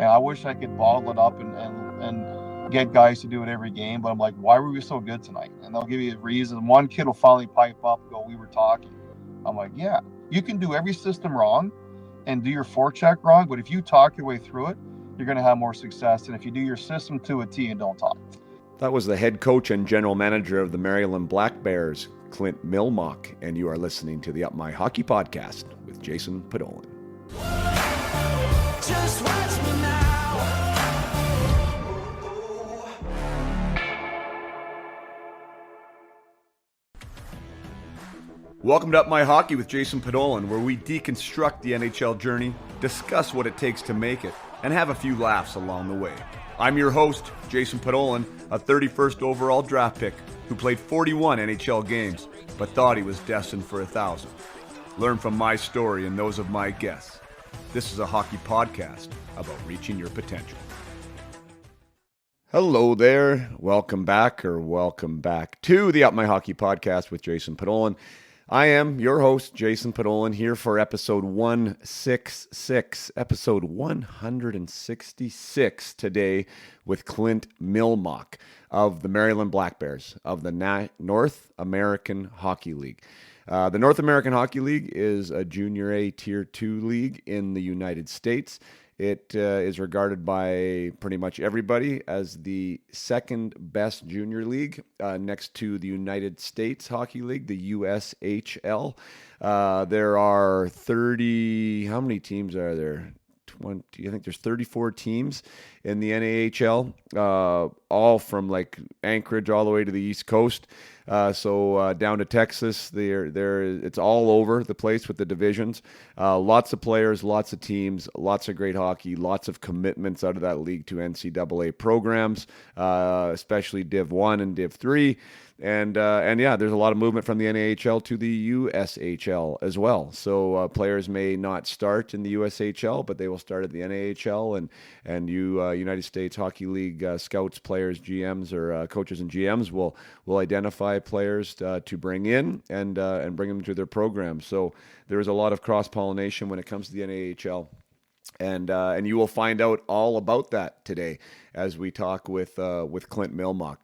And I wish I could bottle it up and get guys to do it every game. But I'm like, why were we so good tonight? And they'll give you a reason. One kid will finally pipe up and go, we were talking. I'm like, yeah, you can do every system wrong and do your forecheck wrong. But if you talk your way through it, you're going to have more success than if you do your system to a T and don't talk. That was the head coach and general manager of the Maryland Black Bears, Clint Mylmyok, and you are listening to the Up My Hockey Podcast with Jason Podolin. Just watch me now. Welcome to Up My Hockey with Jason Podolin, where we deconstruct the NHL journey, discuss what it takes to make it, and have a few laughs along the way. I'm your host, Jason Podolin, a 31st overall draft pick who played 41 NHL games, but thought he was destined for 1,000. Learn from my story and those of my guests. This is a hockey podcast about reaching your potential. Hello there. Welcome back to the Up My Hockey Podcast with Jason Podolin. I am your host, Jason Podolin, here for episode 166 today with Clint Mylmyok of the Maryland Black Bears of the North American Hockey League. The North American Hockey League is a Junior A Tier 2 league in the United States. It is regarded by pretty much everybody as the second best junior league next to the United States Hockey League, the USHL. There are 30, how many teams are there? 20, I think there's 34 teams in the NAHL, all from like Anchorage all the way to the East Coast. So down to Texas, it's all over the place with the divisions. Lots of players, lots of teams, lots of great hockey, lots of commitments out of that league to NCAA programs, especially Div 1 and Div 3. And yeah, there's a lot of movement from the NAHL to the USHL as well. So players may not start in the USHL, but they will start at the NAHL. And United States Hockey League scouts, players, GMs, or coaches and GMs will identify players to bring in and bring them to their program. So there's a lot of cross-pollination when it comes to the NAHL. And you will find out all about that today as we talk with Clint Mylmyok.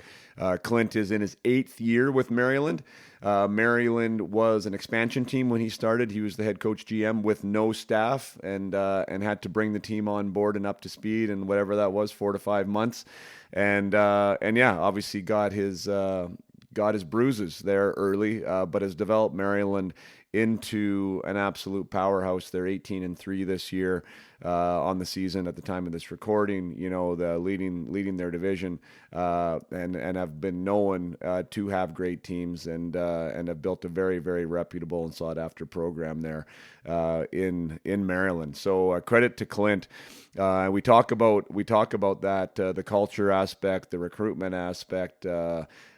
Clint is in his 8th year with Maryland. Maryland was an expansion team when he started. He was the head coach GM with no staff and had to bring the team on board and up to speed and whatever that was, 4 to 5 months. And yeah, obviously got his bruises there early, but has developed Maryland into an absolute powerhouse. They're 18-3 this year on the season at the time of this recording. You know, the leading their division, and have been known to have great teams and have built a very, very reputable and sought after program there in Maryland. So credit to Clint. We talk about that, the culture aspect, the recruitment aspect.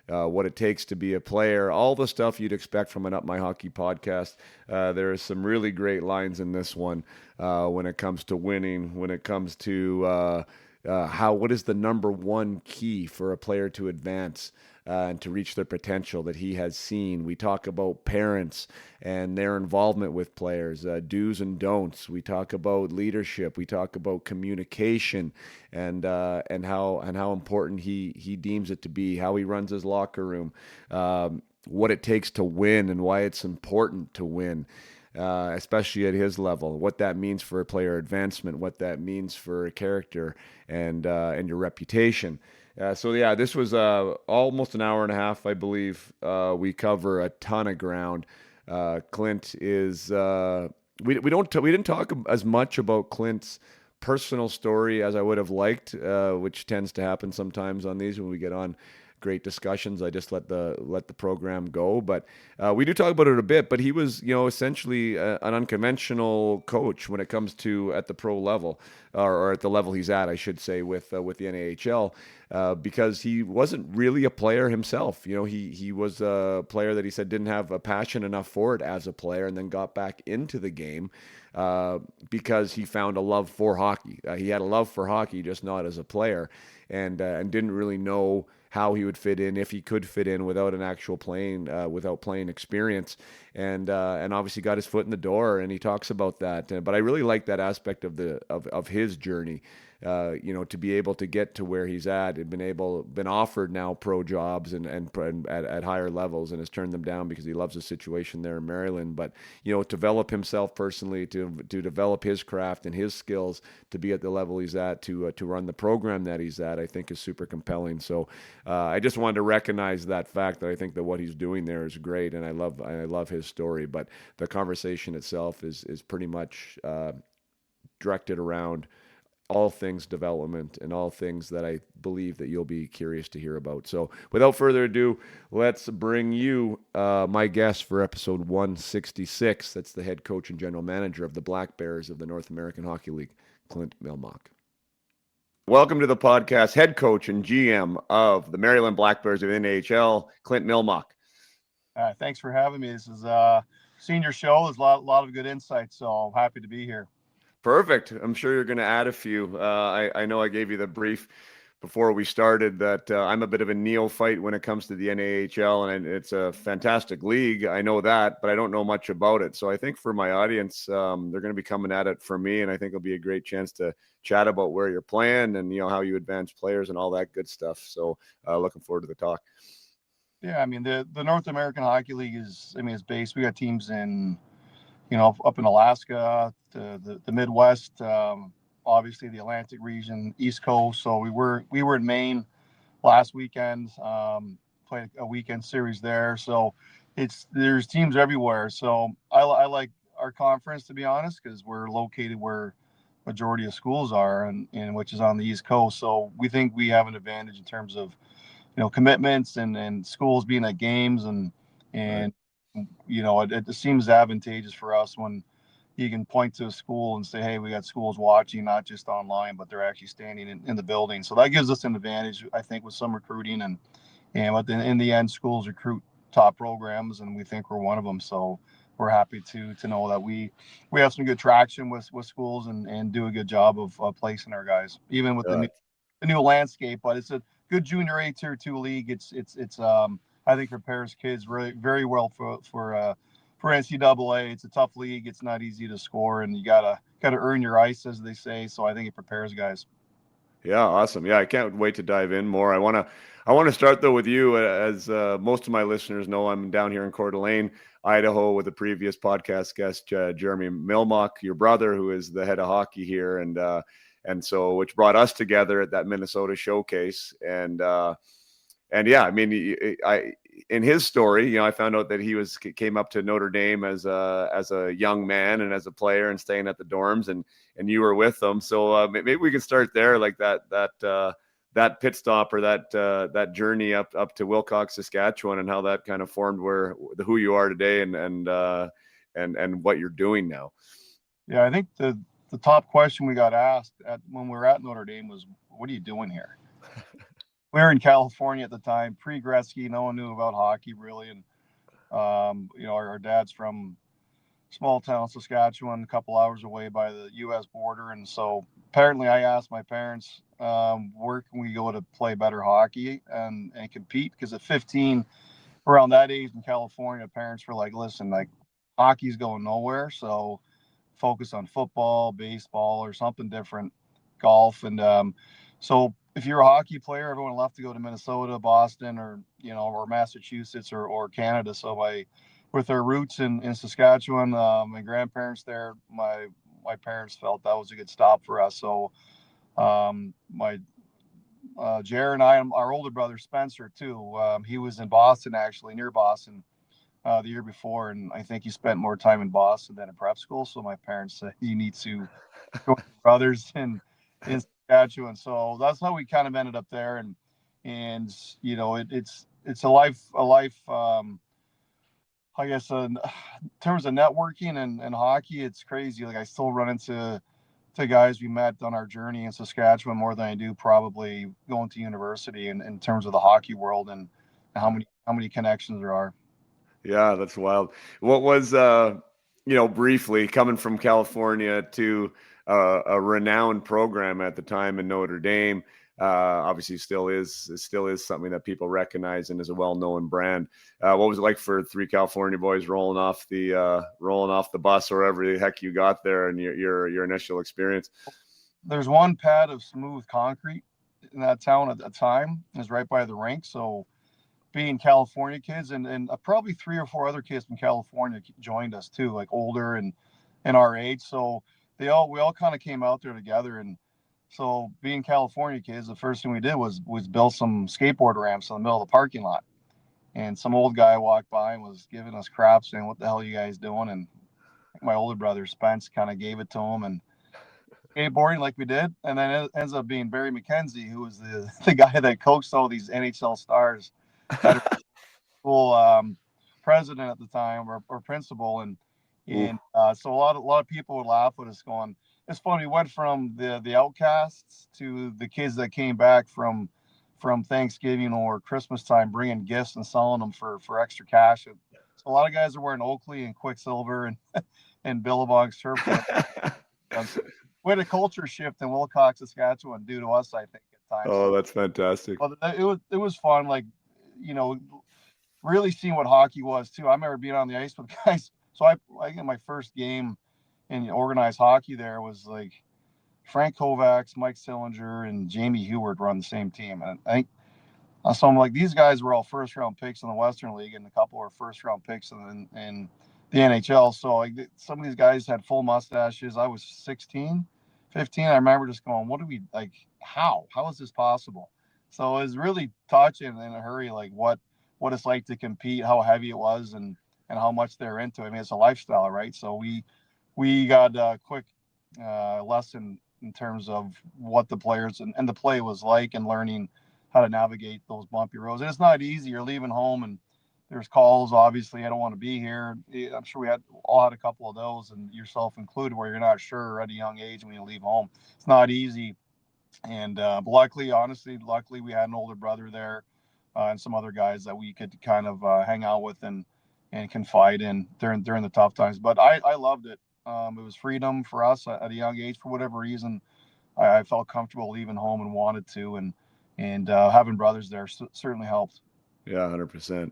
What it takes to be a player, all the stuff you'd expect from an Up My Hockey podcast. There are some really great lines in this one when it comes to winning, when it comes to what is the number one key for a player to advance and to reach their potential that he has seen. We talk about parents and their involvement with players, do's and don'ts. We talk about leadership. We talk about communication and how important he deems it to be, how he runs his locker room, what it takes to win and why it's important to win. Especially at his level, what that means for a player advancement, what that means for character and your reputation. So yeah, this was almost an hour and a half, I believe. We cover a ton of ground. Clint is we didn't talk as much about Clint's personal story as I would have liked, which tends to happen sometimes on these when we get on great discussions. I just let the program go, but we do talk about it a bit. But he was, essentially an unconventional coach when it comes to at the pro level, or at the level he's at, I should say, with the NAHL, because he wasn't really a player himself. He was a player that he said didn't have a passion enough for it as a player, and then got back into the game because he found a love for hockey. He had a love for hockey, just not as a player, and didn't really know how he would fit in, if he could fit in without an actual playing experience, and obviously got his foot in the door, and he talks about that. But I really like that aspect of his journey, to be able to get to where he's at, and been offered now pro jobs and at higher levels, and has turned them down because he loves the situation there in Maryland. But develop himself personally, to develop his craft and his skills to be at the level he's at, to run the program that he's at, I think is super compelling. So I just wanted to recognize that fact, that I think that what he's doing there is great, and I love his story. But the conversation itself is pretty much directed around all things development and all things that I believe that you'll be curious to hear about. So without further ado, let's bring you my guest for episode 166. That's the head coach and general manager of the Black Bears of the North American Hockey League, Clint Mylmyok. Welcome to the podcast, head coach and GM of the Maryland Black Bears of NAHL, Clint Mylmyok. Thanks for having me. This is a senior show. There's a lot of good insights, so I'm happy to be here. Perfect. I'm sure you're going to add a few. I know I gave you the brief before we started that I'm a bit of a neophyte when it comes to the NAHL, and it's a fantastic league. I know that, but I don't know much about it. So I think for my audience, they're going to be coming at it for me, and I think it'll be a great chance to chat about where you're playing and how you advance players and all that good stuff. So looking forward to the talk. Yeah, I mean the North American Hockey League is based. We got teams in up in Alaska, the Midwest, obviously the Atlantic region, East Coast. So we were in Maine last weekend, played a weekend series there. So there's teams everywhere. So I like our conference, to be honest, because we're located where majority of schools are, and which is on the East Coast. So we think we have an advantage in terms of commitments and schools being at games and. Right. It seems advantageous for us when you can point to a school and say, hey, we got schools watching, not just online, but they're actually standing in the building. So that gives us an advantage, I think, with some recruiting. But in the end, schools recruit top programs, and we think we're one of them. So we're happy to know that we have some good traction with schools and do a good job of placing our guys, even with the new landscape. But it's a good junior A tier 2 league. It's I think prepares kids really very well for NCAA. It's a tough league. It's not easy to score, and you gotta earn your ice, as they say. So I think it prepares guys. Yeah, awesome. Yeah, I can't wait to dive in more. I want to start though with you, as most of my listeners know. I'm down here in Coeur d'Alene, Idaho, with the previous podcast guest, Jeremy Mylmyok, your brother, who is the head of hockey here, and so which brought us together at that Minnesota showcase. And yeah, I mean, in his story, I found out that he came up to Notre Dame as a young man and as a player and staying at the dorms, and you were with them. So maybe we can start there, like that pit stop or that journey up to Wilcox, Saskatchewan, and how that kind of formed who you are today and what you're doing now. Yeah, I think the top question we got asked when we were at Notre Dame was, "What are you doing here?" We were in California at the time, pre-Gretzky. No one knew about hockey really, and our dad's from small town Saskatchewan, a couple hours away by the U.S. border, and so apparently I asked my parents, where can we go to play better hockey and compete? Because at 15, around that age in California, parents were like, "Listen, like hockey's going nowhere, so focus on football, baseball, or something different, golf." And so if you're a hockey player, everyone left to go to Minnesota, Boston, or Massachusetts or Canada. So with our roots in Saskatchewan, my grandparents there, my parents felt that was a good stop for us. So my Jared and I, our older brother Spencer too, he was in Boston, actually near Boston, the year before, and I think he spent more time in Boston than in prep school. So my parents said, "You need to go with your brothers in Saskatchewan." So that's how we kind of ended up there, and it's a life. I guess in terms of networking and hockey, it's crazy. Like I still run into guys we met on our journey in Saskatchewan more than I do probably going to university in terms of the hockey world and how many connections there are. Yeah, that's wild. What was, briefly coming from California to a renowned program at the time in Notre Dame, obviously still is something that people recognize and is a well-known brand. What was it like for three California boys rolling off the bus or wherever the heck you got there, and your initial experience? there's one pad of smooth concrete in that town at the time. It was right by the rink. So being California kids and probably 3 or 4 other kids from California joined us too, like older and our age. So we all kind of came out there together. And so being California kids, the first thing we did was build some skateboard ramps in the middle of the parking lot. And some old guy walked by and was giving us crap, saying, "What the hell are you guys doing?" And my older brother Spence kind of gave it to him and skateboarding like we did. And then it ends up being Barry McKenzie, who was the guy that coached all these NHL stars at our school, president at the time or principal. Ooh. So a lot of people would laugh at us going, it's funny, we went from the outcasts to the kids that came back from Thanksgiving or Christmas time, bringing gifts and selling them for extra cash. So a lot of guys are wearing Oakley and Quicksilver and Billabong surfboard. We had a culture shift in Wilcox, Saskatchewan, due to us, I think, at times. Oh, that's fantastic. But it was fun, like, you know, really seeing what hockey was too. I remember being on the ice with guys. So I think my first game in organized hockey there was like Frank Kovacs, Mike Sillinger, and Jamie Heward were on the same team. And I think so. I'm like, these guys were all first round picks in the Western League, and a couple were first round picks in the NHL. So like some of these guys had full mustaches. I was 16, 15. I remember just going, what do we like? How is this possible? So it was really touching in a hurry, like what it's like to compete, how heavy it was, and how much they're into it. I mean, it's a lifestyle, right? So we got a quick lesson in terms of what the players and the play was like, and learning how to navigate those bumpy roads. And it's not easy. You're leaving home and there's calls. Obviously, I don't want to be here. I'm sure we all had a couple of those, and yourself included, where you're not sure at a young age when you leave home. It's not easy. And luckily, we had an older brother there, and some other guys that we could kind of hang out with and confide in during the tough times. But I loved it. It was freedom for us at a young age. For whatever reason, I felt comfortable leaving home and wanted to, and having brothers there certainly helped. Yeah, 100%.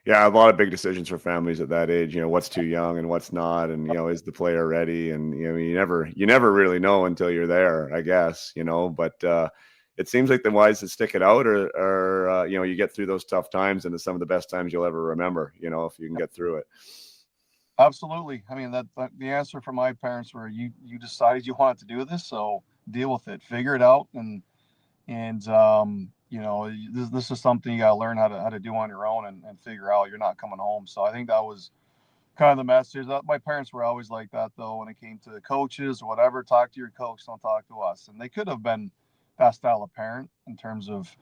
Yeah, a lot of big decisions for families at that age. What's too young and what's not, and is the player ready? And you never really know until you're there, I guess. But it seems like the ones that stick it out are you get through those tough times, and it's some of the best times you'll ever remember. If you can get through it. Absolutely. I mean, that the answer from my parents were, you decided you wanted to do this, so deal with it, figure it out, and this is something you got to learn how to do on your own and figure out. You're not coming home. So I think that was kind of the message. My parents were always like that, though, when it came to coaches or whatever. Talk to your coach, don't talk to us. And they could have been that style of parent in terms of,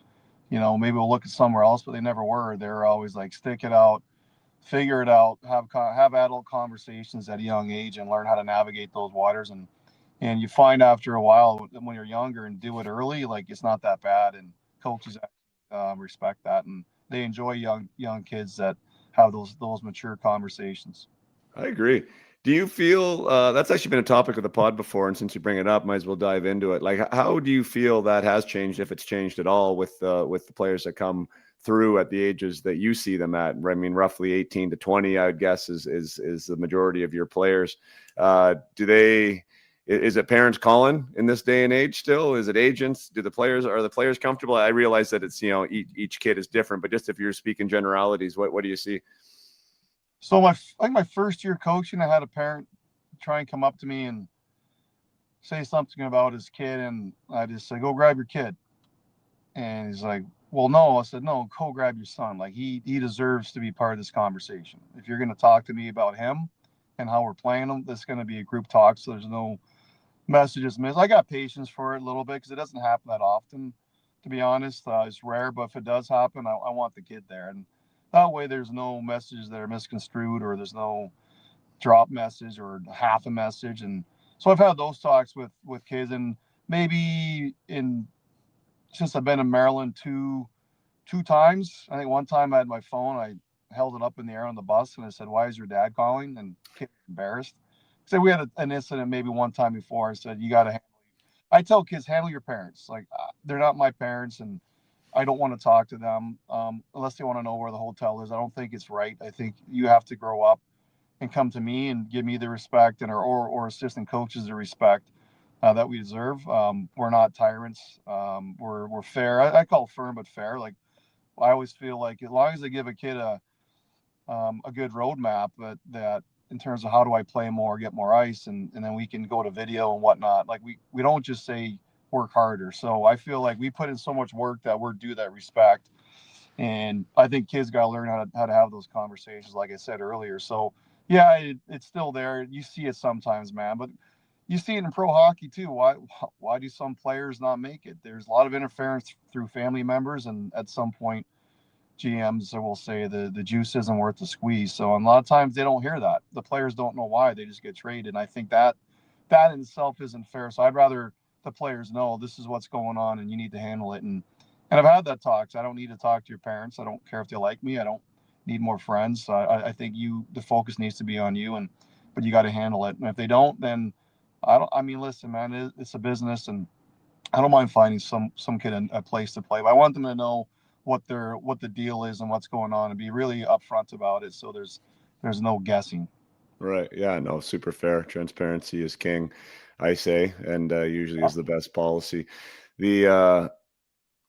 maybe we'll look at somewhere else, but they never were. They were always like, stick it out, figure it out, have adult conversations at a young age, and learn how to navigate those waters. And you find after a while, when you're younger and do it early, like it's not that bad, and coaches respect that, and they enjoy young kids that have those mature conversations. I agree. Do you feel that's actually been a topic of the pod before, and since you bring it up, might as well dive into it. Like, how do you feel that has changed, if it's changed at all, with the players that come through at the ages that you see them at? I mean, roughly 18 to 20, I would guess, is the majority of your players. Is it parents calling in this day and age still? Is it agents? Are the players comfortable? I realize that it's, each kid is different, but just if you're speaking generalities, what do you see? So my first year coaching, I had a parent try and come up to me and say something about his kid, and I just said, "Go grab your kid." And he's like, "Well, no." I said, "No, go grab your son. Like he deserves to be part of this conversation. If you're going to talk to me about him and how we're playing him, this is going to be a group talk. So there's no messages missed." I got patience for it a little bit because it doesn't happen that often, to be honest. It's rare, but if it does happen, I want the kid there, and that way there's no messages that are misconstrued, or there's no drop message or half a message. And so I've had those talks with kids, and maybe since I've been in Maryland two times. I think one time I had my phone, I held it up in the air on the bus, and I said, "Why is your dad calling?" And kid was embarrassed. So we had an incident maybe one time before. I said, "You got to handle." I tell kids, handle your parents. Like they're not my parents, and I don't want to talk to them unless they want to know where the hotel is. I don't think it's right. I think you have to grow up and come to me and give me the respect, and or assistant coaches the respect that we deserve. We're not tyrants. We're fair. I call it firm but fair. Like I always feel like as long as they give a kid a good roadmap that in terms of how do I play more, get more ice, and then we can go to video and whatnot. Like we don't just say work harder. So I feel like we put in so much work that we're due that respect. And I think kids got to learn how to have those conversations, like I said earlier. So yeah, it's still there. You see it sometimes, man, but you see it in pro hockey too. Why do some players not make it? There's a lot of interference through family members, and at some point GMs will say the juice isn't worth the squeeze. So a lot of times they don't hear that. The players don't know why. They just get traded. And I think that in itself isn't fair. So I'd rather the players know this is what's going on and you need to handle it. And I've had that talks. I don't need to talk to your parents. I don't care if they like me. I don't need more friends. So I think the focus needs to be on you, but you got to handle it. And if they don't, then I mean, listen, man, it's a business, and I don't mind finding some kid a place to play, but I want them to know what the deal is and what's going on, and be really upfront about it. So there's no guessing. Right. Yeah. No, super fair. Transparency is king, I say, and usually is the best policy. The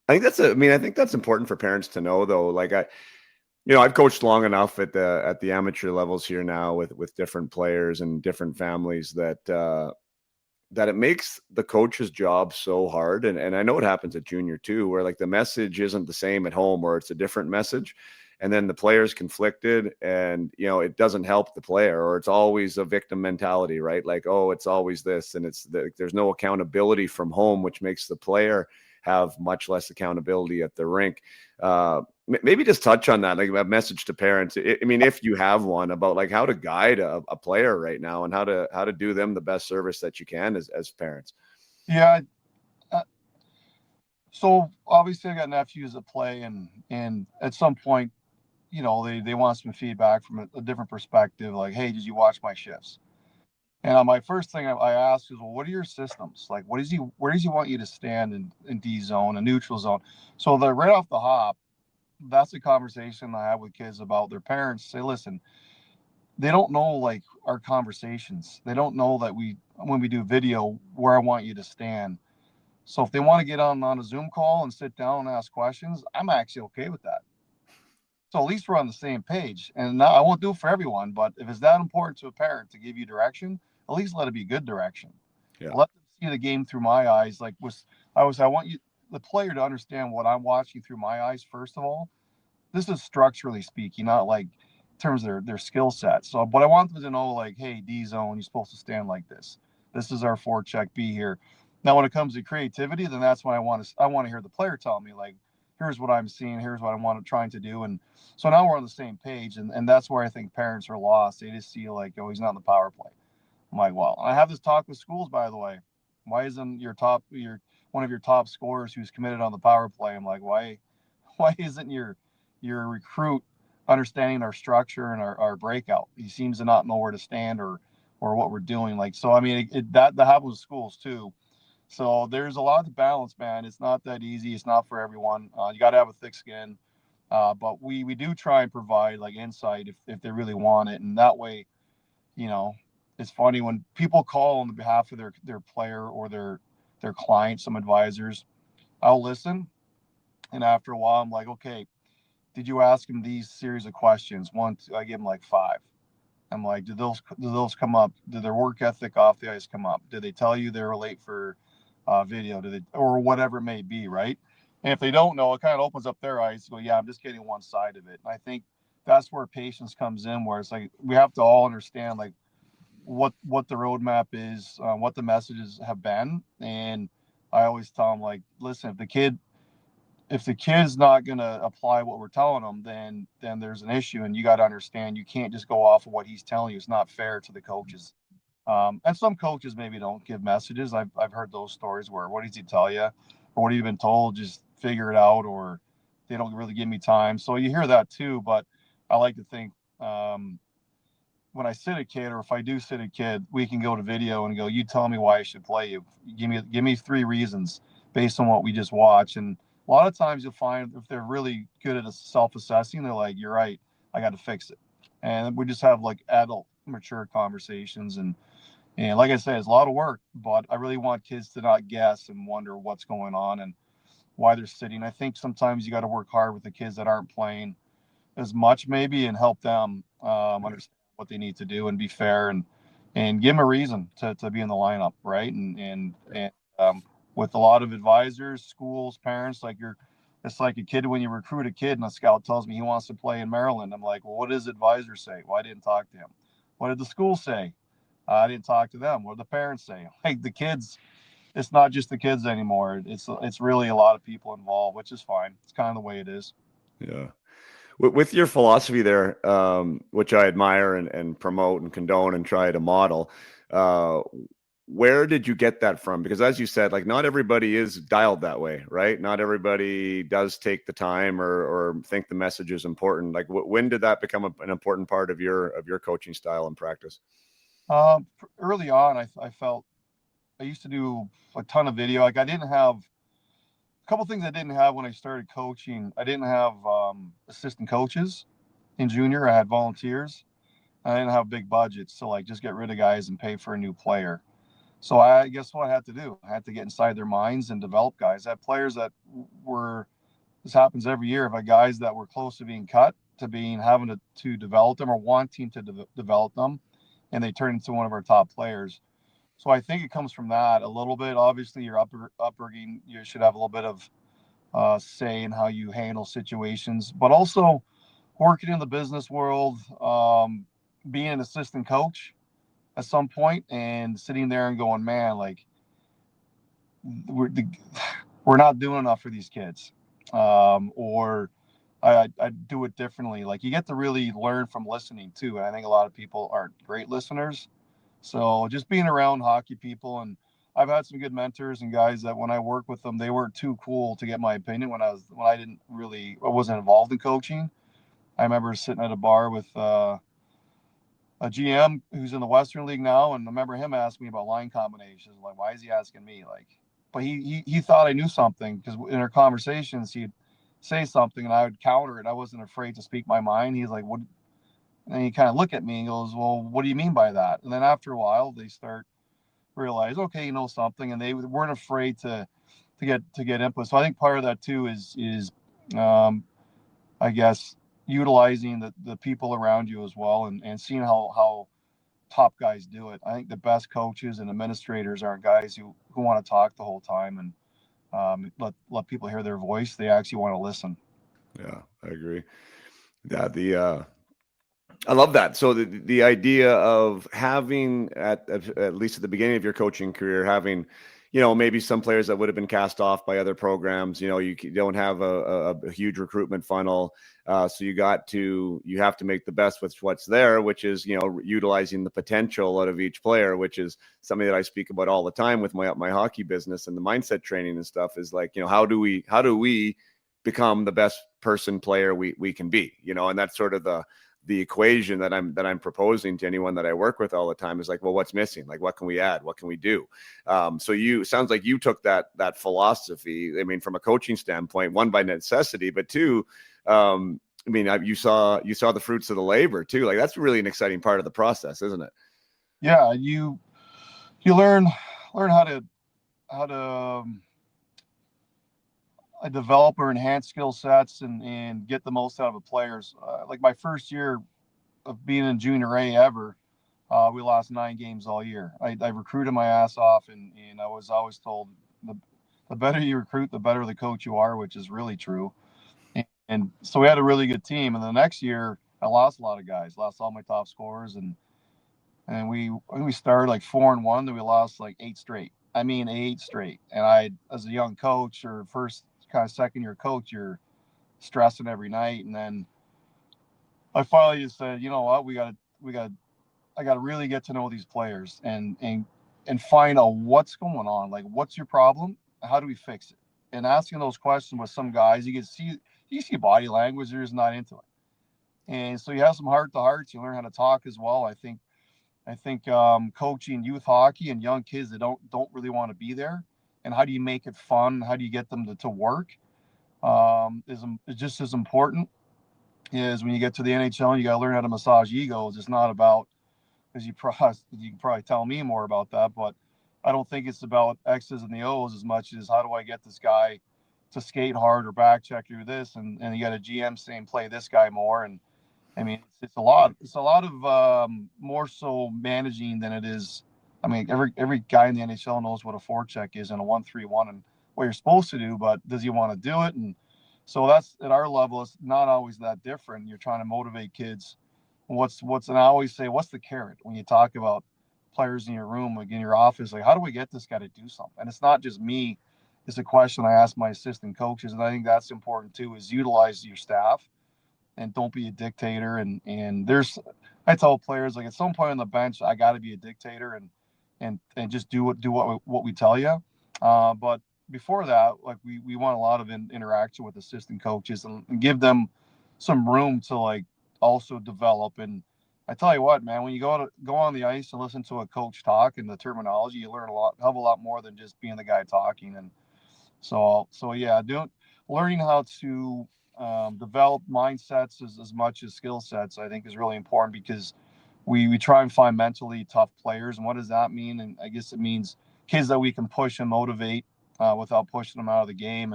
I think that's important for parents to know, though. Like I've coached long enough at the amateur levels here now with different players and different families that it makes the coach's job so hard. And I know it happens at junior too, where like the message isn't the same at home, or it's a different message. And then the player's conflicted, and, it doesn't help the player, or it's always a victim mentality, right? Like, oh, it's always this. And there's no accountability from home, which makes the player have much less accountability at the rink. Maybe just touch on that, like a message to parents. I mean, if you have one, about like how to guide a player right now, and how to do them the best service that you can as parents. Yeah. Uh, so obviously I got nephews that play, and at some point, they want some feedback from a different perspective. Like, hey, did you watch my shifts? And my first thing I ask is, well, what are your systems? Like, where does he want you to stand in D zone, a neutral zone? So the right off the hop, that's a conversation I have with kids about their parents. Say, listen, they don't know like our conversations. They don't know that when we do video, where I want you to stand. So if they want to get on a Zoom call and sit down and ask questions, I'm actually okay with that. So at least we're on the same page. And now I won't do it for everyone, but if it's that important to a parent to give you direction, at least let it be good direction. Yeah. Let them see the game through my eyes. Like I want you the player to understand what I'm watching through my eyes first of all. This is structurally speaking, not like in terms of their skill set. So but I want them to know like, hey, D zone, you're supposed to stand like this. This is our forecheck, be here. Now when it comes to creativity, then that's when I want to hear the player tell me like, here's what I'm seeing, here's what trying to do. And so now we're on the same page, and that's where I think parents are lost. They just see like, oh, he's not in the power play. I'm like, well, I have this talk with schools, by the way. Why isn't your one of your top scorers who's committed on the power play? I'm like, why isn't your recruit understanding our structure and our breakout? He seems to not know where to stand or what we're doing. Like, so I mean, that happens with schools too. So there's a lot to balance, man. It's not that easy. It's not for everyone. You got to have a thick skin. But we do try and provide like insight if they really want it, and that way, you know, it's funny when people call on the behalf of their player or their client, some advisors. I'll listen, and after a while, I'm like, okay, did you ask him these series of questions? One, two, I give him like five. I'm like, did those come up? Did their work ethic off the ice come up? Did they tell you they were late for video? Did they, or whatever it may be, right? And if they don't know, it kind of opens up their eyes to go, yeah, I'm just getting one side of it. And I think that's where patience comes in, where it's like we have to all understand like what the roadmap is, what the messages have been, and I always tell them like, listen, if the kid's not going to apply what we're telling them, then there's an issue, and you got to understand you can't just go off of what he's telling you. It's not fair to the coaches. And some coaches maybe don't give messages. I've heard those stories where what does he tell you, or what have you been told? Just figure it out, or they don't really give me time. So you hear that too. But I like to think when I sit a kid, or if I do sit a kid, we can go to video and go, you tell me why I should play you. Give me three reasons based on what we just watched. And a lot of times you'll find if they're really good at self-assessing, they're like, you're right, I got to fix it. And we just have like adult, mature conversations. And And like I said, it's a lot of work, but I really want kids to not guess and wonder what's going on and why they're sitting. I think sometimes you got to work hard with the kids that aren't playing as much maybe and help them understand what they need to do and be fair and give them a reason to be in the lineup, right? And with a lot of advisors, schools, parents, like it's like a kid when you recruit a kid and a scout tells me he wants to play in Maryland. I'm like, well, what does advisor say? Well, I didn't talk to him. What did the school say? I didn't talk to them. What did the parents say? Like the kids, it's not just the kids anymore. It's really a lot of people involved, which is fine. It's kind of the way it is. Yeah. With your philosophy there, which I admire and promote and condone and try to model, uh, where did you get that from? Because as you said, like not everybody is dialed that way, right? Not everybody does take the time or think the message is important. Like when did that become an important part of your coaching style and practice? Early on, I felt I used to do a ton of video. Like I didn't have a couple things I didn't have when I started coaching. I didn't have assistant coaches in junior. I had volunteers. I didn't have big budgets to like just get rid of guys and pay for a new player. So I guess what I had to do, I had to get inside their minds and develop guys. I had players that were, this happens every year. I've had guys that were close to being cut to being having to develop them or wanting to develop them, and they turn into one of our top players. So I think it comes from that a little bit. Obviously, your upbringing, you should have a little bit of say in how you handle situations, but also working in the business world, being an assistant coach at some point and sitting there and going, man, like we're, we're not doing enough for these kids. Or I do it differently. Like you get to really learn from listening too. And I think a lot of people aren't great listeners. So just being around hockey people, and I've had some good mentors and guys that when I work with them, they weren't too cool to get my opinion when I wasn't involved in coaching. I remember sitting at a bar with a GM who's in the Western League now, and I remember him asking me about line combinations. Like, why is he asking me? Like, but he thought I knew something because in our conversations he'd say something and I would counter it. I wasn't afraid to speak my mind. He's like, what? And he kind of look at me and goes, well, what do you mean by that? And then after a while, they start realize, okay, you know something, and they weren't afraid to get input. So I think part of that too is um, I guess utilizing the people around you as well and seeing how top guys do it. I think the best coaches and administrators aren't guys who want to talk the whole time and let people hear their voice. They actually want to listen. Yeah, I agree. Yeah, I love that. So the idea of having at least at the beginning of your coaching career, having, maybe some players that would have been cast off by other programs, you don't have a huge recruitment funnel. So you have to make the best with what's there, which is, utilizing the potential out of each player, which is something that I speak about all the time with my hockey business and the mindset training and stuff is like, how do we become the best player we can be, and that's sort of the equation that I'm proposing to anyone that I work with all the time is like, well, what's missing? Like, what can we add? What can we do? So sounds like you took that philosophy. I mean, from a coaching standpoint, one by necessity, but two, you saw the fruits of the labor too. Like that's really an exciting part of the process, isn't it? Yeah, you learn how to develop or enhance skill sets and get the most out of the players. Like my first year of being in junior A ever, we lost 9 games all year. I recruited my ass off, and I was always told the better you recruit, the better the coach you are, which is really true. And so we had a really good team. And the next year, I lost a lot of guys, lost all my top scorers, and we started like 4-1, then we lost like 8 straight. I mean, 8 straight. And as a young coach or first kind of second year coach, you're stressing every night. And then I finally just said, you know what, I got to really get to know these players and find out what's going on. Like, what's your problem? How do we fix it? And asking those questions with some guys, you see body language, they're just not into it. And so you have some heart to hearts. You learn how to talk as well. I think coaching youth hockey and young kids that don't really want to be there, and how do you make it fun? How do you get them to work? Is just as important is when you get to the NHL, you got to learn how to massage egos. It's not about because you can probably tell me more about that. But I don't think it's about X's and the O's as much as how do I get this guy to skate hard or back check through this, and you got a GM saying play this guy more, and I mean it's a lot. It's a lot of more so managing than it is. I mean every guy in the NHL knows what a forecheck is and a 1-3-1 and what you're supposed to do, but does he want to do it? And so that's at our level. It's not always that different. You're trying to motivate kids. And I always say, what's the carrot when you talk about players in your room, like in your office? Like, how do we get this guy to do something? And it's not just me. It's a question I ask my assistant coaches, and I think that's important too. Is utilize your staff and don't be a dictator. And I tell players like at some point on the bench, I got to be a dictator and just do what we tell you. But before that, like we want a lot of interaction with assistant coaches and give them some room to like also develop. And I tell you what, man, when you go on the ice and listen to a coach talk and the terminology, you learn a lot more than just being the guy talking. And so yeah, learning how to develop mindsets as much as skill sets, I think is really important because we try and find mentally tough players. And what does that mean? And I guess it means kids that we can push and motivate without pushing them out of the game.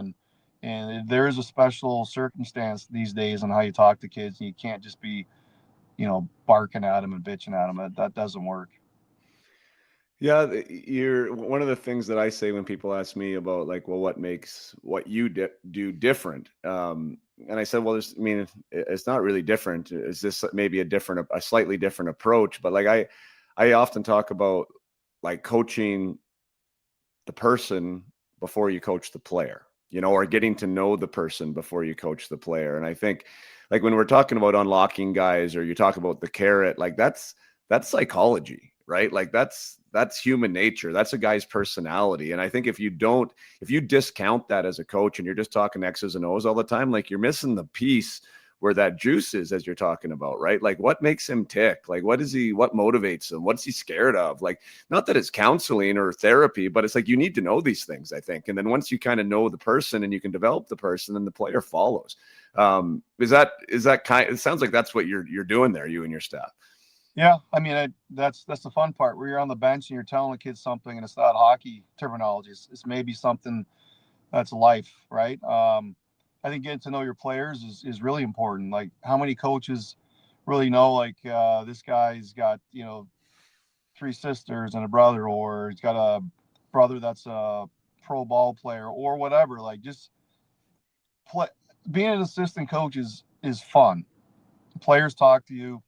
And there is a special circumstance these days on how you talk to kids. And you can't just be, barking at them and bitching at them. That doesn't work. Yeah, you're one of the things that I say when people ask me about like, well, what makes what you do different? And I said, well, it's not really different. Is this maybe a slightly different approach? But like I often talk about like coaching the person before you coach the player, or getting to know the person before you coach the player. And I think like when we're talking about unlocking guys or you talk about the carrot, like that's psychology, right? Like that's human nature. That's a guy's personality. And I think if you discount that as a coach and you're just talking X's and O's all the time, like you're missing the piece where that juice is, as you're talking about, right? Like what makes him tick? Like what motivates him? What's he scared of? Like, not that it's counseling or therapy, but it's like, you need to know these things, I think. And then once you kind of know the person and you can develop the person, then the player follows. Is that it sounds like that's what you're doing there, you and your staff. Yeah, I mean, that's the fun part where you're on the bench and you're telling the kids something, and it's not hockey terminology. It's maybe something that's life, right? I think getting to know your players is really important. Like, how many coaches really know, like, this guy's got, three sisters and a brother, or he's got a brother that's a pro ball player, or whatever. Like, just play. Being an assistant coach is fun. Players talk to you,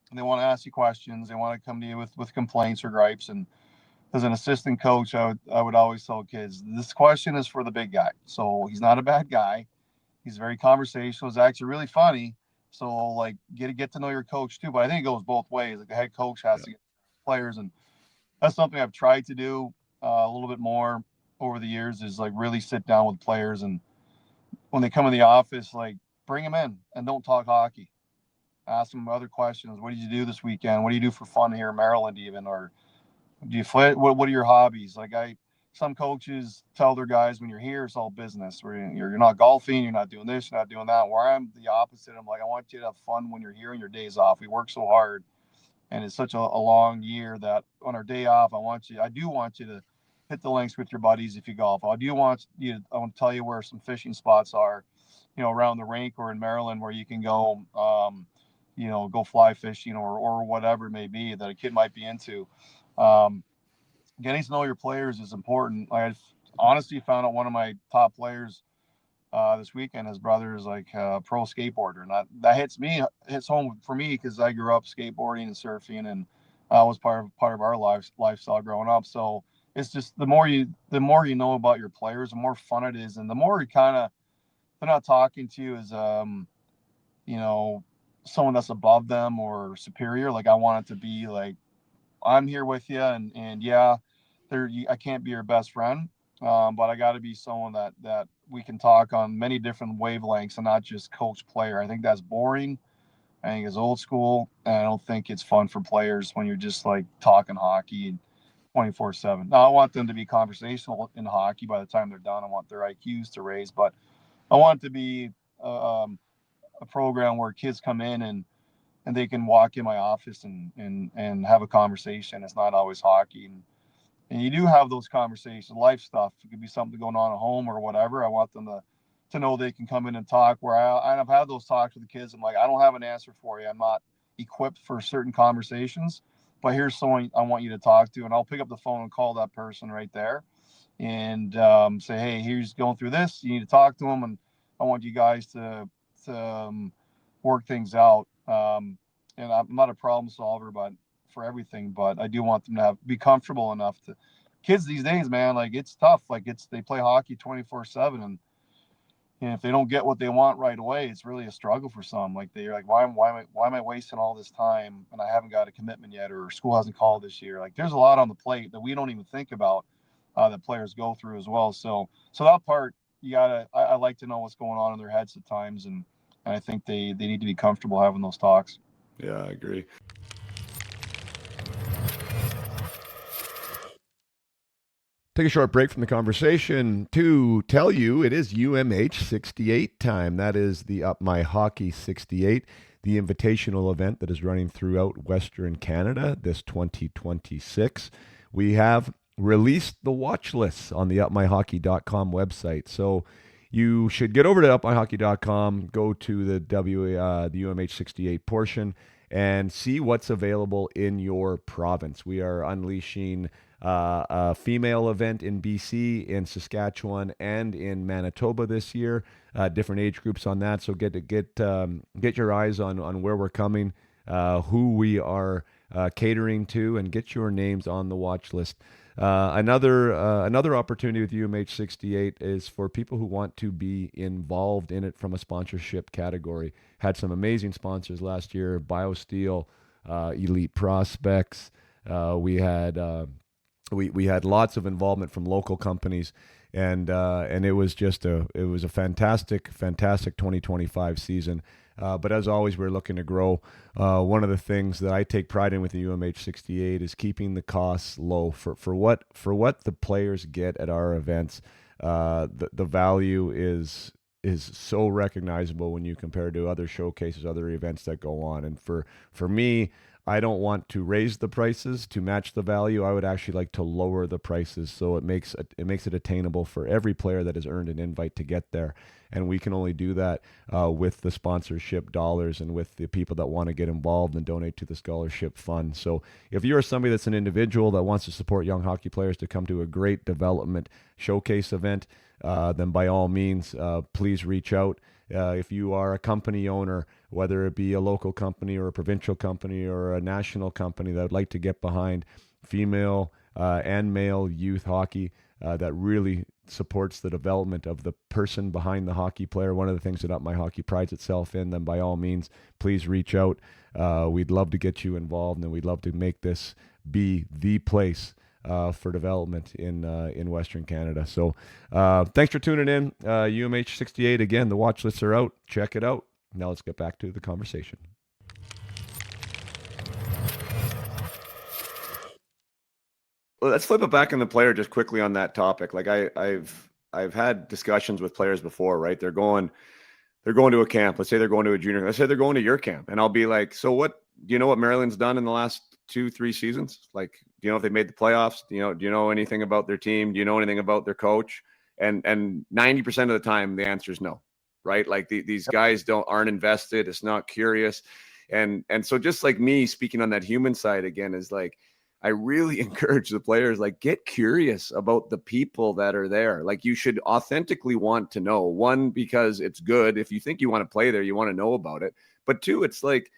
and they want to ask you questions. They want to come to you with complaints or gripes. And as an assistant coach, I would always tell kids this question is for the big guy. So he's not a bad guy. He's very conversational. He's actually really funny. So like get to know your coach too. But I think it goes both ways. Like the head coach has to get players, and that's something I've tried to do a little bit more over the years. Is like really sit down with players, and when they come in the office, like bring them in and don't talk hockey. Ask them other questions. What did you do this weekend? What do you do for fun here in Maryland, even? Or do you flit? What are your hobbies? Some coaches tell their guys when you're here, it's all business. Where you're not golfing, you're not doing this, you're not doing that. Where I'm the opposite. I'm like, I want you to have fun when you're here and your days off. We work so hard, and it's such a long year that on our day off, I do want you to hit the links with your buddies if you golf. I want to tell you where some fishing spots are, around the rink or in Maryland where you can go, go fly fishing or whatever it may be that a kid might be into. Um, Getting to know your players is important. I honestly found out one of my top players this weekend. His brother is like a pro skateboarder, and that hits home for me because I grew up skateboarding and surfing, and was part of our lifestyle growing up. So it's just the more you know about your players, the more fun it is, and the more you kind of they're not talking to you as you know someone that's above them or superior. Like I want it to be like I'm here with you, and yeah, I can't be your best friend, but I got to be someone that we can talk on many different wavelengths and not just coach player. I think that's boring. I think it's old school, and I don't think it's fun for players when you're just like talking hockey 24/7. Now I want them to be conversational in hockey. By the time they're done, I want their IQs to raise, but I want it to be um, a program where kids come in and and they can walk in my office and have a conversation. It's not always hockey. And you do have those conversations, life stuff. It could be something going on at home or whatever. I want them to know they can come in and talk. Where I've had those talks with the kids. I'm like, I don't have an answer for you. I'm not equipped for certain conversations, but here's someone I want you to talk to, and I'll pick up the phone and call that person right there, and say, hey, he's going through this. You need to talk to him, and I want you guys to work things out. And I'm not a problem solver, but for everything, but I do want them to be comfortable enough to. Kids these days, man, like it's tough. Like they play hockey 24/7, and if they don't get what they want right away, it's really a struggle for some. Like they're like, why am I wasting all this time and I haven't got a commitment yet, or school hasn't called this year? Like there's a lot on the plate that we don't even think about that players go through as well. So that part I like to know what's going on in their heads at times, and I think they need to be comfortable having those talks. Yeah, I agree. Take a short break from the conversation to tell you it is UMH 68 time. That is the Up My Hockey 68, the invitational event that is running throughout Western Canada this 2026. We have released the watch lists on the upmyhockey.com website. So you should get over to upmyhockey.com, go to the UMH 68 portion, and see what's available in your province. We are unleashing a female event in BC, in Saskatchewan, and in Manitoba this year. Different age groups on that. So get your eyes on where we're coming, who we are catering to, and get your names on the watch list. Another opportunity with UMH 68 is for people who want to be involved in it from a sponsorship category. Had some amazing sponsors last year: BioSteel, Elite Prospects. We had lots of involvement from local companies, and it was a fantastic 2025 season. But as always, we're looking to grow. One of the things that I take pride in with the UMH 68 is keeping the costs low for what the players get at our events. The value is so recognizable when you compare to other showcases, other events that go on. And for me, I don't want to raise the prices to match the value. I would actually like to lower the prices so it makes it attainable for every player that has earned an invite to get there. And we can only do that with the sponsorship dollars and with the people that want to get involved and donate to the scholarship fund. So if you're somebody that's an individual that wants to support young hockey players to come to a great development showcase event, then by all means, please reach out. If you are a company owner, whether it be a local company or a provincial company or a national company that would like to get behind female and male youth hockey, that really supports the development of the person behind the hockey player, one of the things that Up My Hockey prides itself in, then by all means, please reach out. We'd love to get you involved, and we'd love to make this be the place for development in Western Canada. So thanks for tuning in. UMH 68, again, the watch lists are out. Check it out. Now let's get back to the conversation. Well, let's flip it back in the player just quickly on that topic. Like I've had discussions with players before, right? They're going to a camp. Let's say they're going to a junior. Let's say they're going to your camp, and I'll be like, so what? Do you know what Maryland's done in the last 2-3 seasons? Like, do you know if they made the playoffs? Do you know anything about their team? Do you know anything about their coach? And 90% of the time, the answer is no, right? Like these guys aren't invested. It's not curious. And so just like me speaking on that human side again is like, I really encourage the players, like, get curious about the people that are there. Like, you should authentically want to know. One, because it's good. If you think you want to play there, you want to know about it. But two, it's like,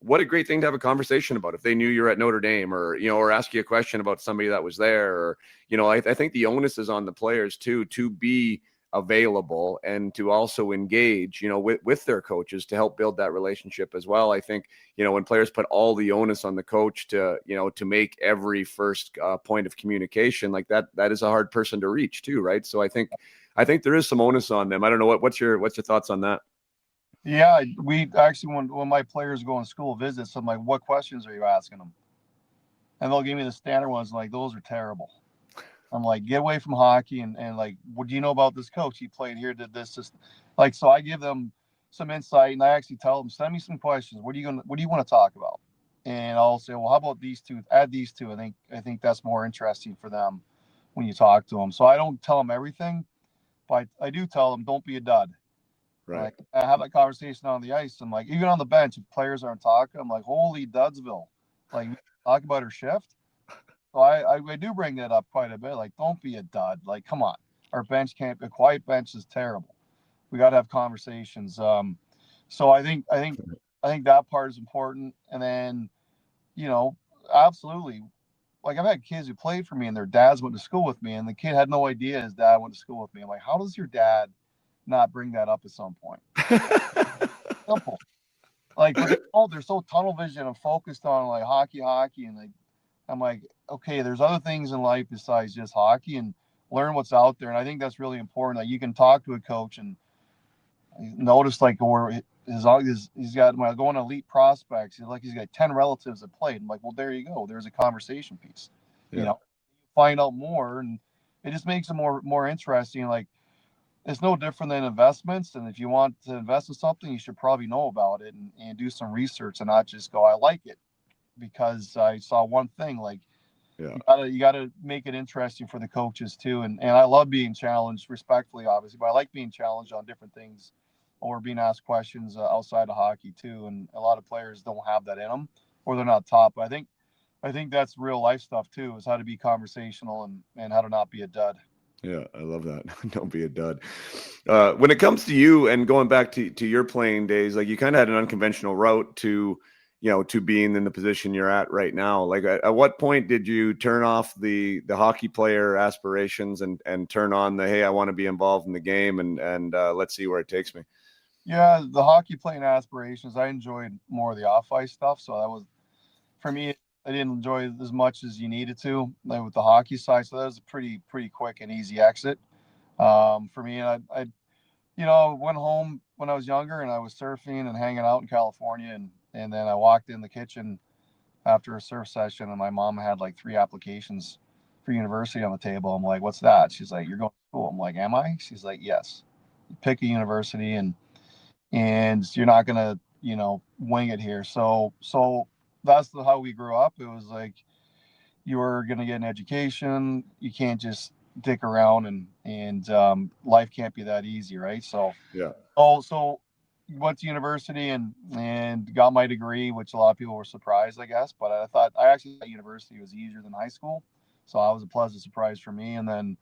what a great thing to have a conversation about if they knew you're at Notre Dame, or, or ask you a question about somebody that was there, or, I think the onus is on the players too, to be available and to also engage, with their coaches to help build that relationship as well. I think, when players put all the onus on the coach to make every first point of communication, like that is a hard person to reach too. Right. So I think there is some onus on them. I don't know what's your thoughts on that? Yeah, we actually, when my players go on school visits, I'm like, what questions are you asking them? And they'll give me the standard ones, like, those are terrible. I'm like, get away from hockey, and like, what do you know about this coach? He played here, did this. Like, so I give them some insight, and I actually tell them, send me some questions. What do you want to talk about? And I'll say, well, how about these two? Add these two. I think that's more interesting for them when you talk to them. So I don't tell them everything, but I do tell them, don't be a dud. Right. Like, I have that conversation on the ice. I'm like, even on the bench, if players aren't talking, I'm like, holy Dudsville. Like, we talk about her shift. So I do bring that up quite a bit. Like, don't be a dud. Like, come on. Our bench can't, a quiet bench is terrible. We got to have conversations. So I think that part is important. And then, you know, absolutely. Like, I've had kids who played for me and their dads went to school with me, and the kid had no idea his dad went to school with me. I'm like, how does your dad not bring that up at some point? Simple. Like, but they're so tunnel vision and focused on like hockey, and like, I'm like, okay, there's other things in life besides just hockey, and learn what's out there. And I think that's really important. That you can talk to a coach and notice, like, or he's got, when I go on elite prospects, he's got 10 relatives that played. I'm like, well, there you go. There's a conversation piece. You Yeah. know, find out more, and it just makes it more interesting. Like, it's no different than investments. And if you want to invest in something, you should probably know about it, and do some research, and not just go, I like it because I saw one thing. Like, Yeah. you gotta make it interesting for the coaches too. And I love being challenged respectfully, obviously, but I like being challenged on different things, or being asked questions outside of hockey too. And a lot of players don't have that in them, or they're not taught. But I think that's real life stuff too, is how to be conversational, and how to not be a dud. Yeah, I love that. Don't be a dud. When it comes to you and going back to your playing days, like, you kind of had an unconventional route to, to being in the position you're at right now. Like, at what point did you turn off the hockey player aspirations and turn on the, hey, I want to be involved in the game, and let's see where it takes me? Yeah, the hockey playing aspirations, I enjoyed more of the off ice stuff. So that was, for me, I didn't enjoy it as much as you needed to, like, with the hockey side. So that was a pretty quick and easy exit, for me. And I went home when I was younger, and I was surfing and hanging out in California, and then I walked in the kitchen after a surf session, and my mom had like 3 applications for university on the table. I'm like, what's that? She's like, you're going to school. I'm like, am I? She's like, yes. Pick a university, and you're not gonna, wing it here. So that's how we grew up. It was like, you were gonna get an education. You can't just dick around, and life can't be that easy, right? Yeah. So went to university, and got my degree, which a lot of people were surprised, I guess. But I actually thought university was easier than high school, so I was a pleasant surprise for me. And then,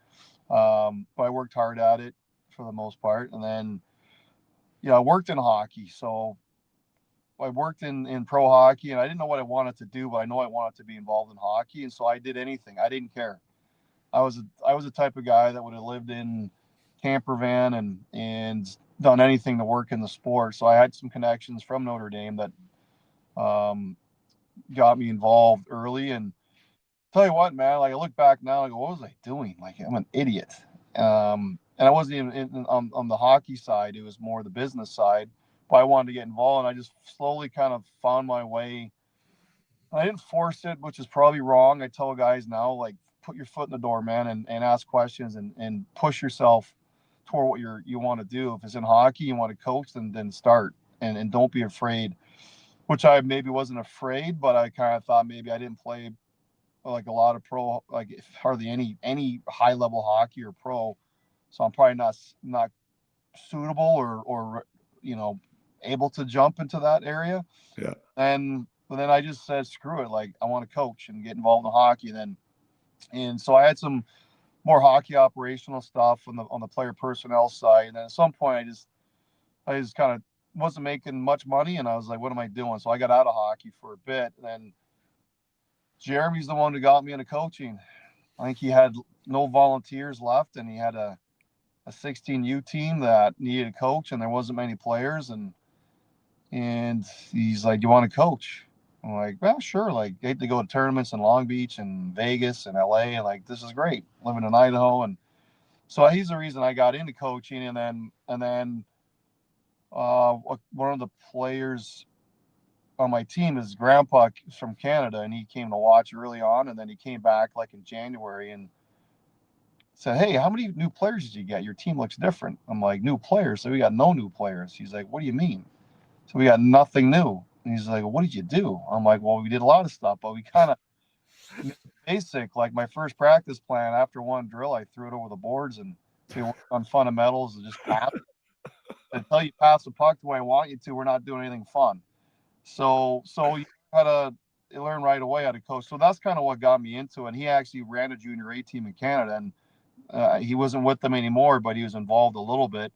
but I worked hard at it for the most part, and then, I worked in hockey. So I worked in pro hockey, and I didn't know what I wanted to do, but I know I wanted to be involved in hockey, and so I did anything. I didn't care. I was the type of guy that would have lived in camper van, and done anything to work in the sport. So I had some connections from Notre Dame that, um, got me involved early. And tell you what, man, like, I look back now, I go, what was I doing? Like, I'm an idiot. And I wasn't even on the hockey side. It was more the business side. But I wanted to get involved, and I just slowly kind of found my way. I didn't force it, which is probably wrong. I tell guys now, like, put your foot in the door, man, and ask questions, and push yourself toward what you want to do. If it's in hockey, you want to coach, then start, and don't be afraid. Which I maybe wasn't afraid, but I kind of thought maybe I didn't play like a lot of pro, like hardly any high level hockey or pro, so I'm probably not suitable, or able to jump into that area. Yeah. And then I just said, screw it. Like, I want to coach and get involved in hockey. And so I had some more hockey operational stuff on the player personnel side. And then at some point, I just kind of wasn't making much money, and I was like, what am I doing? So I got out of hockey for a bit. And then Jeremy's the one who got me into coaching. I think he had no volunteers left, and he had a 16U team that needed a coach, and there wasn't many players. And he's like, "You want to coach?" I'm like, "Well, sure." Like, I get to go to tournaments in Long Beach and Vegas and LA, and like, this is great. Living in Idaho, and so he's the reason I got into coaching. And then one of the players on my team, his grandpa is from Canada, and he came to watch early on, and then he came back like in January, and said, "Hey, how many new players did you get? Your team looks different." I'm like, "New players?" So we got no new players. He's like, "What do you mean?" So we got nothing new. And he's like, well, "What did you do?" I'm like, "Well, we did a lot of stuff, but we kind of basic. Like my first practice plan after one drill, I threw it over the boards and we worked on fundamentals and just pass. Until you pass the puck the way I want you to, we're not doing anything fun." So you gotta learn right away how to coach. So that's kind of what got me into it. And he actually ran a junior A team in Canada, and he wasn't with them anymore, but he was involved a little bit.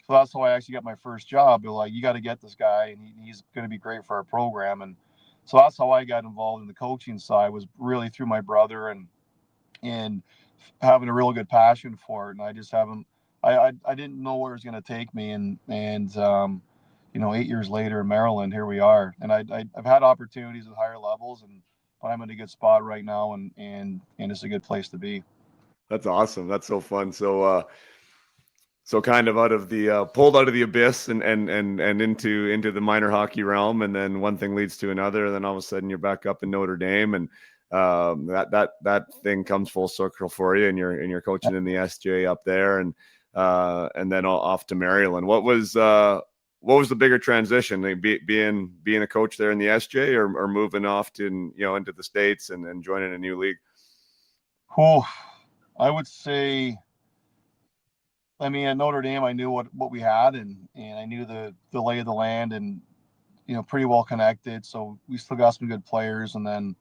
So that's how I actually got my first job. They're like, "You got to get this guy, and he's going to be great for our program." And so that's how I got involved in the coaching side, was really through my brother and having a real good passion for it. And I just haven't, I didn't know where it was going to take me. You know, 8 years later in Maryland, here we are. And I've had opportunities at higher levels, but I'm in a good spot right now, and it's a good place to be. That's awesome. That's so fun. So kind of out of the pulled out of the abyss and into the minor hockey realm, and then one thing leads to another, and then all of a sudden you're back up in Notre Dame, and that thing comes full circle for you, and you're coaching in the SJ up there, and then off to Maryland. What was the bigger transition, being a coach there in the SJ, or moving off to into the States and joining a new league? Oh, I would say, I mean, at Notre Dame, I knew what we had, and I knew the lay of the land, and pretty well connected. So we still got some good players. And then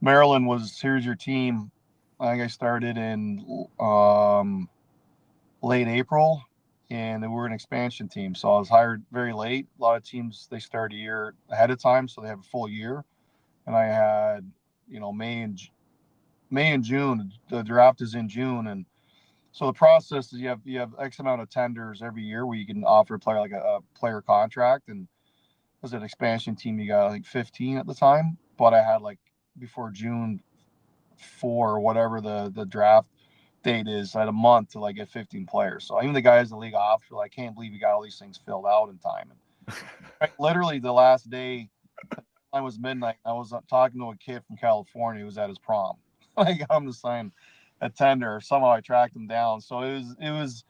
Maryland was, "Here's your team." I think I started in late April, and they were an expansion team. So I was hired very late. A lot of teams, they start a year ahead of time, so they have a full year. And I had, May and June. The draft is in June, and so the process is you have X amount of tenders every year where you can offer a player like a player contract. And as an expansion team, you got like 15 at the time, but I had like before June 4 or whatever the draft date is, I had a month to like get 15 players. So even the guys in the league officer, like, "Can't believe you got all these things filled out in time." And right, literally the last day, I was midnight. I was talking to a kid from California who was at his prom. I got him to sign a tender. Somehow I tracked him down. So it was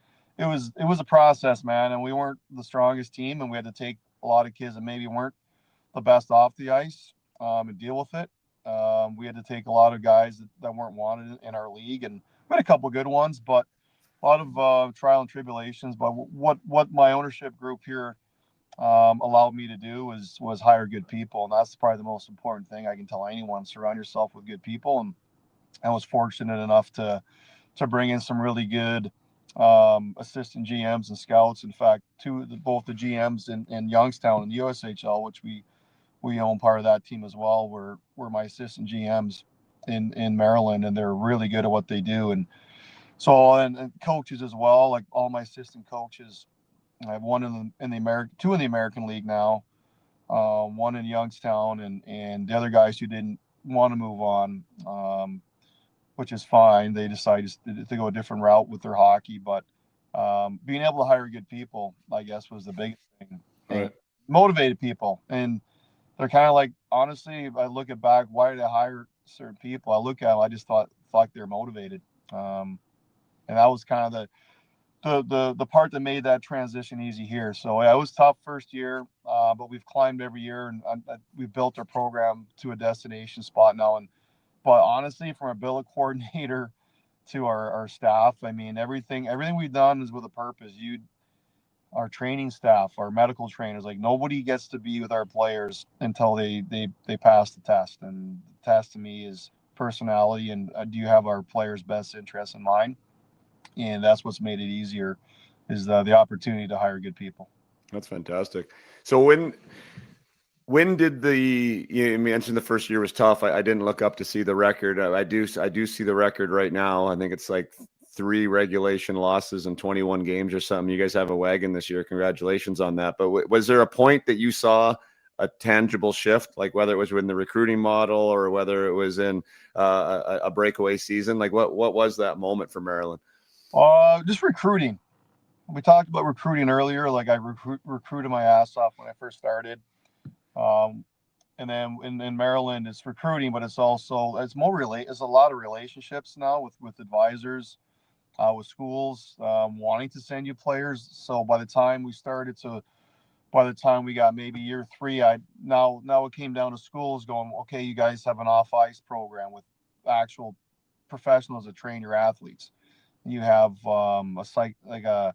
a process, man. And we weren't the strongest team, and we had to take a lot of kids that maybe weren't the best off the ice, and deal with it. We had to take a lot of guys that weren't wanted in our league, and we had a couple of good ones, but a lot of trial and tribulations. But what my ownership group here allowed me to do was hire good people, and that's probably the most important thing I can tell anyone: surround yourself with good people. And I was fortunate enough to bring in some really good assistant GMs and scouts. In fact, both the GMs in Youngstown and USHL, which we own part of that team as well, were my assistant GMs in Maryland, and they're really good at what they do. And so, and coaches as well, like all my assistant coaches. I have one in the American, two in the American League now, one in Youngstown, and the other guys who didn't want to move on, which is fine. They decided to go a different route with their hockey, but being able to hire good people, I guess, was the biggest thing, and Right. motivated people. And they're kind of like, honestly, if I look at back, why did I hire certain people? I look at them, I just thought they were motivated, and that was kind of the part that made that transition easy here. So yeah, it was tough first year, but we've climbed every year, and we've built our program to a destination spot now. And but honestly, from a billet coordinator to our staff, I mean, everything we've done is with a purpose. Our training staff, our medical trainers, like, nobody gets to be with our players until they pass the test. And the test to me is personality, and do you have our players' best interests in mind? And that's what's made it easier, is the opportunity to hire good people. That's fantastic. So when did you mentioned the first year was tough? I didn't look up to see the record. I do see the record right now. I think it's like 3 regulation losses in 21 games or something. You guys have a wagon this year. Congratulations on that. But was there a point that you saw a tangible shift, like whether it was in the recruiting model or whether it was in a breakaway season? Like what was that moment for Maryland? Just recruiting. We talked about recruiting earlier. Like, I recruited my ass off when I first started. Um, and then in Maryland, it's recruiting, but it's a lot of relationships now with advisors. with schools wanting to send you players. So by the time we got maybe year 3, now it came down to schools going, okay, you guys have an off ice program with actual professionals that train your athletes. You have a psych like a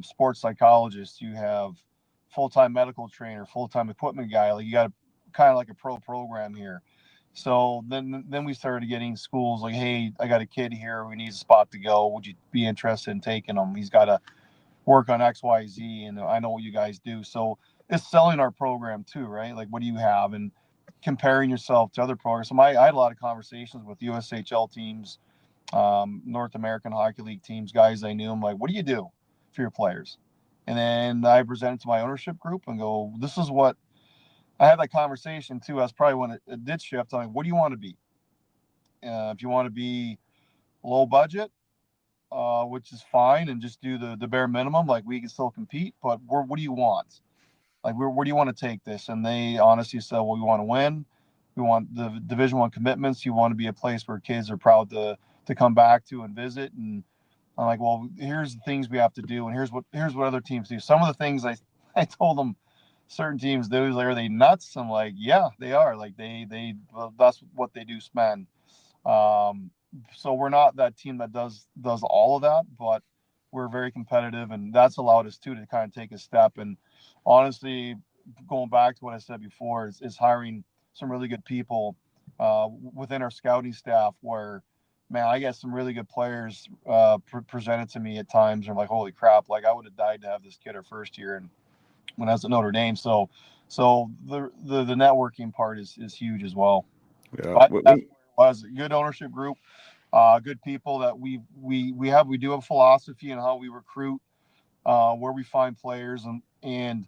sports psychologist. You have full-time medical trainer, full-time equipment guy. Like you got kind of like a pro program here. So then we started getting schools like, hey, I got a kid here. We need a spot to go. Would you be interested in taking him? He's got to work on X, Y, Z, and I know what you guys do. So it's selling our program too, right? Like, what do you have, and comparing yourself to other programs. So I had a lot of conversations with USHL teams, North American Hockey League teams, guys I knew. I'm like, what do you do for your players? And then I presented to my ownership group and go, this is what I had that conversation too. That's probably when it did shift. I'm like, what do you want to be? If you want to be low budget, which is fine, and just do the bare minimum, like we can still compete, but what do you want? Like, where do you want to take this? And they honestly said, well, we want to win. We want the Division One commitments. You want to be a place where kids are proud to come back to and visit. And I'm like, well, here's the things we have to do, and here's what other teams do. Some of the things I told them certain teams do is like, are they nuts? I'm like, yeah, they are. Like well, that's what they do spend. Um, so we're not that team that does all of that, but we're very competitive, and that's allowed us too to kind of take a step. And honestly, going back to what I said before, is hiring some really good people within our scouting staff. Where, man, I get some really good players presented to me at times. And I'm like, holy crap! Like I would have died to have this kid our first year, and when I was at Notre Dame. So the networking part is huge as well. Yeah. But that's where it was. A good ownership group, good people that we do have philosophy in how we recruit, where we find players, and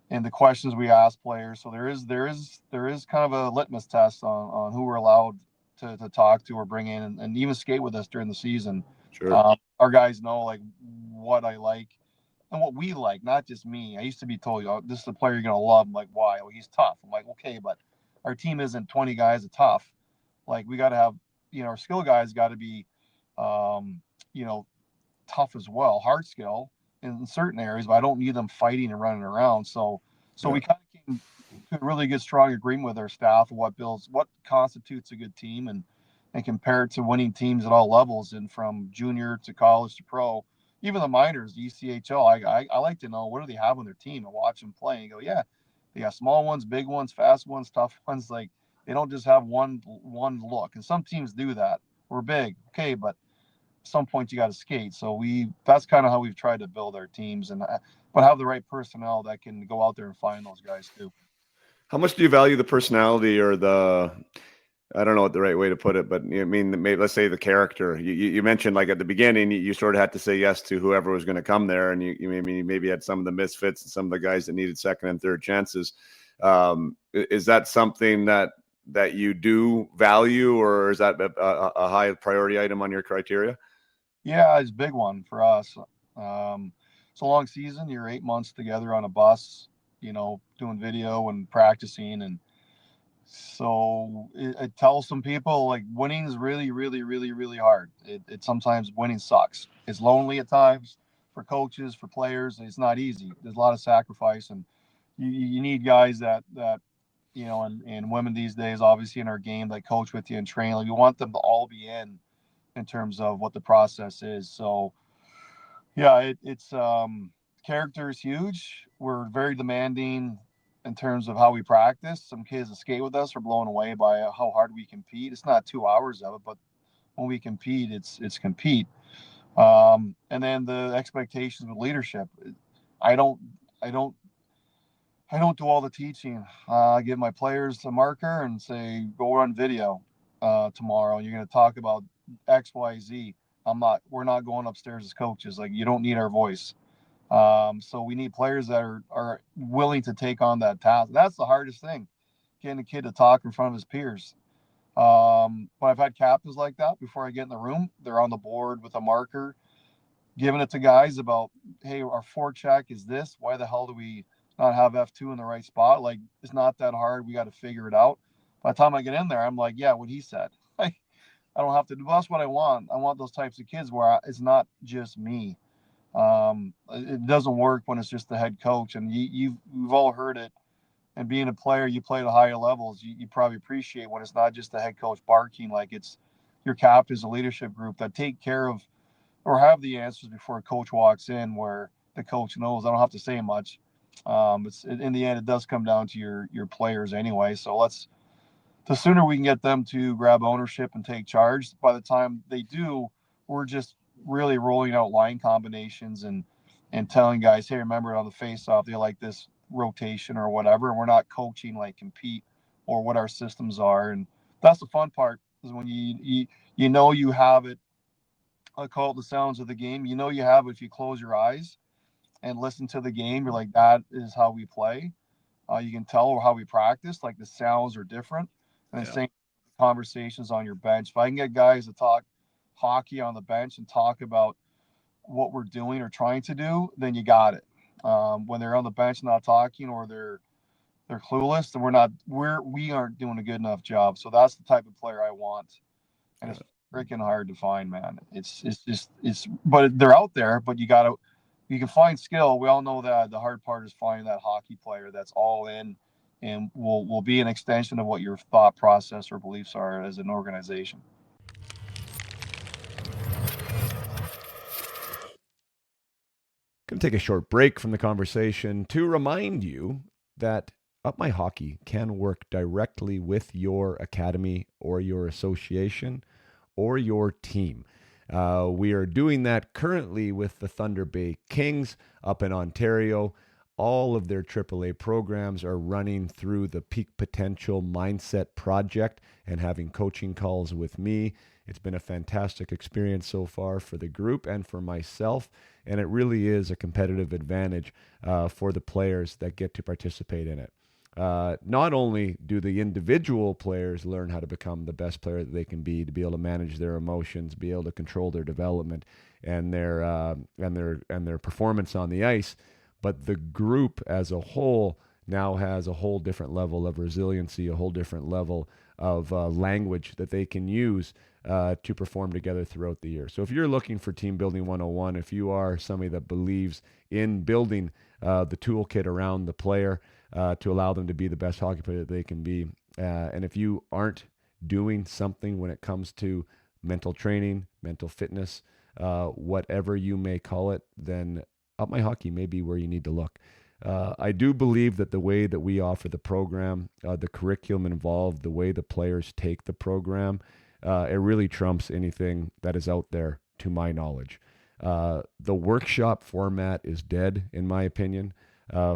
the questions we ask players. So there is kind of a litmus test on who we're allowed to talk to or bring in, and even skate with us during the season. Sure. Our guys know like what I like and what we like, not just me. I used to be told, oh, this is a player you're gonna love. I'm like, why? Well, he's tough. I'm like, okay, but our team isn't 20 guys are tough. Like we got to have, our skill guys got to be, um, you know, tough as well, hard skill in certain areas, but I don't need them fighting and running around. So Yeah. we kind of came to a really good, strong agreement with our staff of what constitutes a good team, and compare it to winning teams at all levels, and from junior to college to pro, even the minors, the ECHL. I like to know what do they have on their team and watch them play and go, yeah, they got small ones, big ones, fast ones, tough ones. Like they don't just have one look, and some teams do that. We're big, okay, but some point you got to skate. So that's kind of how we've tried to build our teams, and but have the right personnel that can go out there and find those guys too. How much do you value the personality or I don't know what the right way to put it, but I mean, maybe, let's say the character. You mentioned like at the beginning, you sort of had to say yes to whoever was going to come there, and you maybe had some of the misfits and some of the guys that needed second and third chances. Is that something that you do value, or is that a high priority item on your criteria? Yeah, it's a big one for us. It's a long season. You're 8 months together on a bus, doing video and practicing, and so it tells some people like winning is really, really, really, really hard. It sometimes winning sucks. It's lonely at times for coaches, for players. It's not easy. There's a lot of sacrifice, and you need guys that and women these days, obviously in our game, that coach with you and train. Like we want them to all be in terms of what the process is. So yeah, it's character is huge. We're very demanding in terms of how we practice. Some kids that skate with us are blown away by how hard we compete. It's not 2 hours of it, but when we compete, it's compete. And then the expectations with leadership. I don't I don't I don't do all the teaching. I give my players a marker and say, go run video tomorrow. You're going to talk about X, Y, Z. We're not going upstairs as coaches. Like, you don't need our voice. So we need players that are willing to take on that task. That's the hardest thing, getting a kid to talk in front of his peers. But I've had captains like that before I get in the room. They're on the board with a marker, giving it to guys about, hey, our forecheck is this. Why the hell do we not have F2 in the right spot? Like, it's not that hard. We got to figure it out. By the time I get in there, I'm like, yeah, what he said. Like, I don't have to do. That's what I want. I want those types of kids where it's not just me. It doesn't work when it's just the head coach, and we've all heard it. And being a player, you play at higher levels. You probably appreciate when it's not just the head coach barking, like it's your captains, a leadership group that take care of or have the answers before a coach walks in, where the coach knows. I don't have to say much. It's in the end, it does come down to your players anyway. So the sooner we can get them to grab ownership and take charge, by the time they do, we're just really rolling out line combinations and telling guys, hey, remember on the face-off, they like this rotation or whatever. And we're not coaching like compete or what our systems are. And that's the fun part, is when you know you have it. I call it the sounds of the game. You know you have it if you close your eyes and listen to the game. You're like, that is how we play. You can tell, or how we practice, like the sounds are different. And the same conversations on your bench. If I can get guys to talk hockey on the bench and talk about what we're doing or trying to do, then you got it. When they're on the bench not talking, or they're clueless, then we aren't doing a good enough job. So that's the type of player I want, and it's freaking hard to find, man. But they're out there. But you can find skill. We all know that the hard part is finding that hockey player that's all in and will be an extension of what your thought process or beliefs are as an organization. Going to take a short break from the conversation to remind you that Up My Hockey can work directly with your academy or your association or your team. We are doing that currently with the Thunder Bay Kings up in Ontario. All of their AAA programs are running through the Peak Potential Mindset Project and having coaching calls with me. It's been a fantastic experience so far for the group and for myself, and it really is a competitive advantage for the players that get to participate in it. Not only do the individual players learn how to become the best player that they can be, to be able to manage their emotions, be able to control their development and their performance on the ice, but the group as a whole now has a whole different level of resiliency, a whole different level of language that they can use to perform together throughout the year. So if you're looking for Team Building 101, if you are somebody that believes in building the toolkit around the player to allow them to be the best hockey player that they can be, and if you aren't doing something when it comes to mental training, mental fitness, whatever you may call it, then Up My Hockey may be where you need to look. I do believe that the way that we offer the program, the curriculum involved, the way the players take the program, it really trumps anything that is out there, to my knowledge. The workshop format is dead, in my opinion.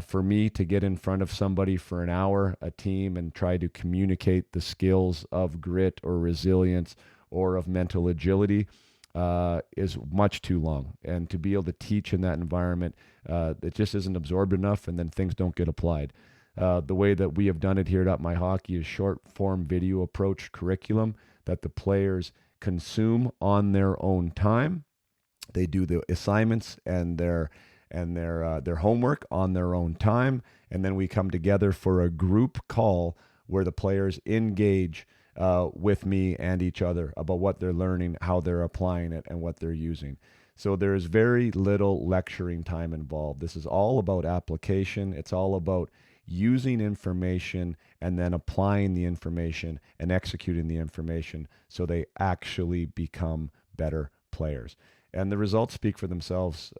For me to get in front of somebody for an hour, a team, and try to communicate the skills of grit or resilience or of mental agility is much too long. And to be able to teach in that environment, it just isn't absorbed enough, and then things don't get applied. The way that we have done it here at Up My Hockey is short form video approach curriculum that the players consume on their own time. They do the assignments and their homework on their own time, and then we come together for a group call where the players engage with me and each other about what they're learning, how they're applying it, and what they're using. So there's very little lecturing time involved. This is all about application. It's all about using information and then applying the information and executing the information so they actually become better players. And the results speak for themselves.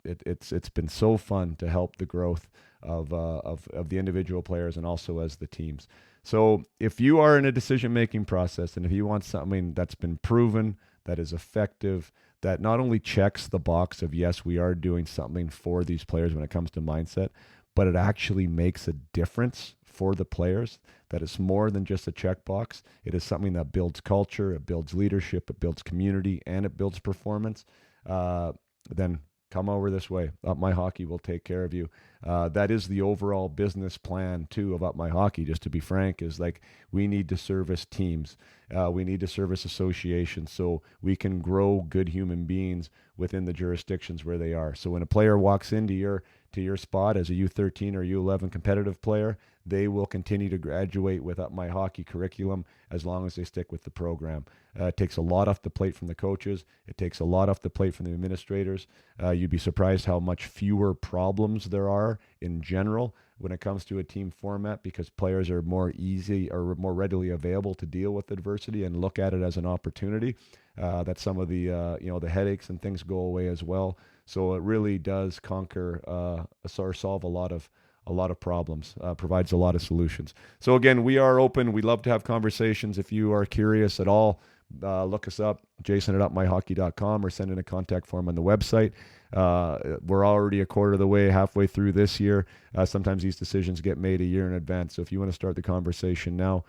It's been so fun to help the growth of the individual players and also as the teams. So if you are in a decision-making process and if you want something that's been proven, that is effective, that not only checks the box of, yes, we are doing something for these players when it comes to mindset, but it actually makes a difference for the players, that it's more than just a checkbox. It is something that builds culture, it builds leadership, it builds community, and it builds performance, then come over this way. Up My Hockey will take care of you. That is the overall business plan, too, of Up My Hockey, just to be frank, is like we need to service teams. We need to service associations so we can grow good human beings within the jurisdictions where they are. So when a player walks into your to your spot as a U13 or U11 competitive player, they will continue to graduate with my hockey curriculum as long as they stick with the program. It takes a lot off the plate from the coaches. It takes a lot off the plate from the administrators. You'd be surprised how much fewer problems there are in general when it comes to a team format, because players are more easy or more readily available to deal with adversity and look at it as an opportunity. That some of the the headaches and things go away as well. So it really does conquer or solve a lot of problems, provides a lot of solutions. So again, we are open. We love to have conversations. If you are curious at all, look us up, jason@myhockey.com, or send in a contact form on the website. We're already a quarter of the way, halfway through this year. Sometimes these decisions get made a year in advance. So if you want to start the conversation now,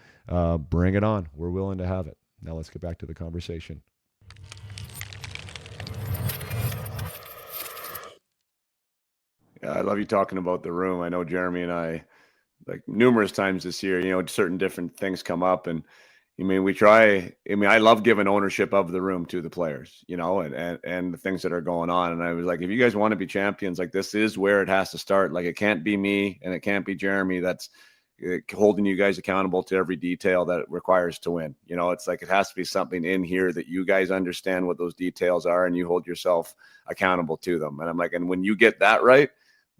bring it on. We're willing to have it. Now let's get back to the conversation. Yeah, I love you talking about the room. I know Jeremy and I, like numerous times this year, certain different things come up, and I love giving ownership of the room to the players, and the things that are going on. And I was like, if you guys want to be champions, like, this is where it has to start. Like, it can't be me and it can't be Jeremy that's holding you guys accountable to every detail that it requires to win. It's like, it has to be something in here that you guys understand what those details are and you hold yourself accountable to them. And I'm like, and when you get that right,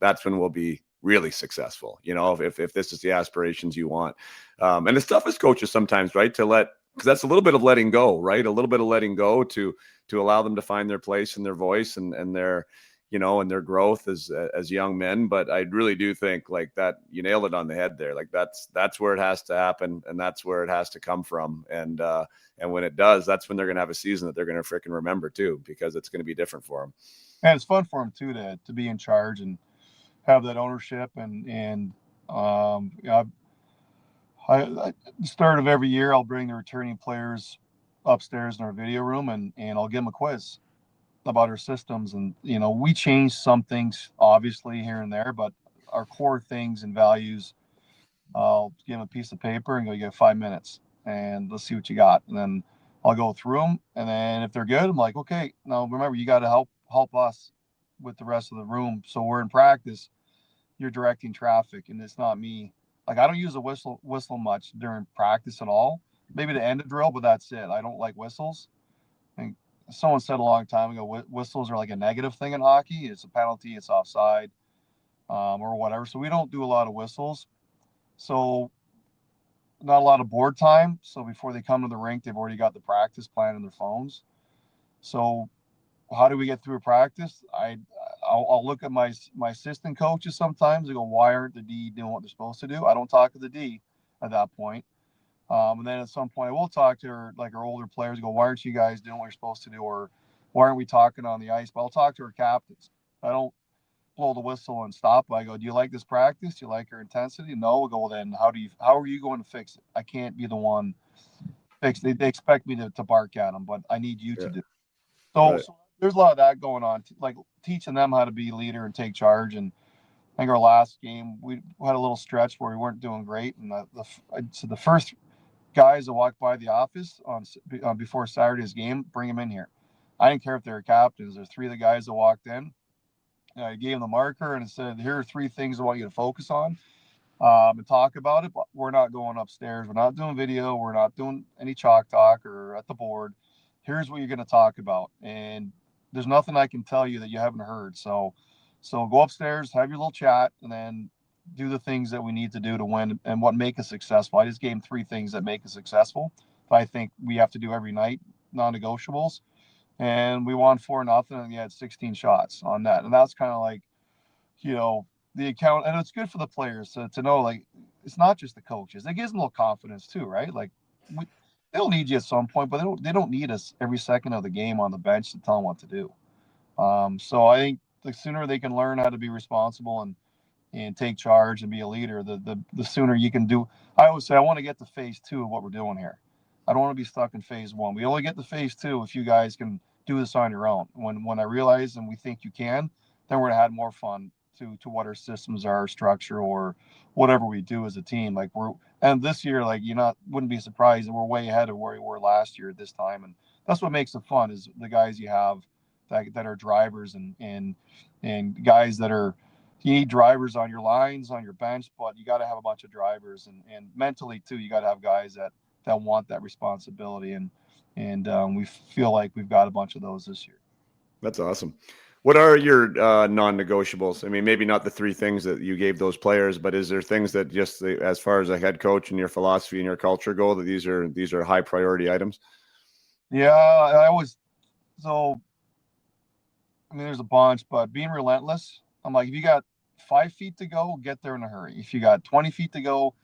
that's when we'll be really successful, if this is the aspirations you want. And it's tough as coaches sometimes, right, because that's a little bit of letting go, right? A little bit of letting go to allow them to find their place and their voice and their, and their growth as young men. But I really do think, like, that you nailed it on the head there. Like, that's where it has to happen, and that's where it has to come from. And when it does, that's when they're going to have a season that they're going to freaking remember too, because it's going to be different for them. And it's fun for them too to be in charge and have that ownership. And at the start of every year, I'll bring the returning players upstairs in our video room, and I'll give them a quiz about our systems. And we change some things obviously here and there, but our core things and values, I'll give them a piece of paper and go, you get 5 minutes and let's see what you got. And then I'll go through them, and then if they're good, I'm like, okay, now remember, you got to help us with the rest of the room. So we're in practice, you're directing traffic, and it's not me. Like, I don't use a whistle much during practice at all. Maybe to end a drill, but that's it. I don't like whistles. And someone said a long time ago, whistles are like a negative thing in hockey. It's a penalty, it's offside, or whatever. So we don't do a lot of whistles. So not a lot of board time. So before they come to the rink, they've already got the practice plan in their phones. So how do we get through a practice? I'll look at my assistant coaches sometimes. I go, why aren't the D doing what they're supposed to do? I don't talk to the D at that point. And then at some point, I will talk to our older players. Go, why aren't you guys doing what you're supposed to do? Or why aren't we talking on the ice? But I'll talk to our captains. I don't blow the whistle and stop. I go, do you like this practice? Do you like your intensity? No. We'll go, well, then how are you going to fix it? I can't be the one fix it. They expect me to bark at them, but I need you to do it. So there's a lot of that going on, like teaching them how to be a leader and take charge. And I think our last game, we had a little stretch where we weren't doing great. And so the first guys that walked by the office before Saturday's game, bring them in here. I didn't care if they were captains. There's 3 of the guys that walked in. I gave them the marker and said, here are 3 things I want you to focus on and talk about it. But we're not going upstairs. We're not doing video. We're not doing any chalk talk or at the board. Here's what you're going to talk about. And there's nothing I can tell you that you haven't heard. So go upstairs, have your little chat, and then do the things that we need to do to win and what make us successful. I just gave them 3 things that make us successful. I think we have to do every night, non-negotiables. And we won 4-0, and we had 16 shots on that. And that's kind of like, the account. And it's good for the players to know, like, it's not just the coaches. It gives them a little confidence too, right? Like, they'll need you at some point, but they don't need us every second of the game on the bench to tell them what to do. So I think the sooner they can learn how to be responsible and take charge and be a leader, the sooner you can do. I always say I want to get to phase 2 of what we're doing here. I don't want to be stuck in phase 1. We only get to phase 2 if you guys can do this on your own. When I realize and we think you can, then we're gonna have more fun to what our systems are, structure, or whatever we do as a team. Like, and this year, like, wouldn't be surprised that we're way ahead of where we were last year at this time. And that's what makes it fun, is the guys you have that are drivers and guys that are you need drivers on your lines, on your bench, but you got to have a bunch of drivers, and mentally too. You got to have guys that want that responsibility, and we feel like we've got a bunch of those this year. That's awesome. What are your non-negotiables? I mean, maybe not the three things that you gave those players, but is there things that just as far as a head coach and your philosophy and your culture go, that these are high priority items? Yeah, I always so. I mean, there's a bunch, but being relentless. I'm like, if you got 5 feet to go, get there in a hurry. If you got 20 feet to go,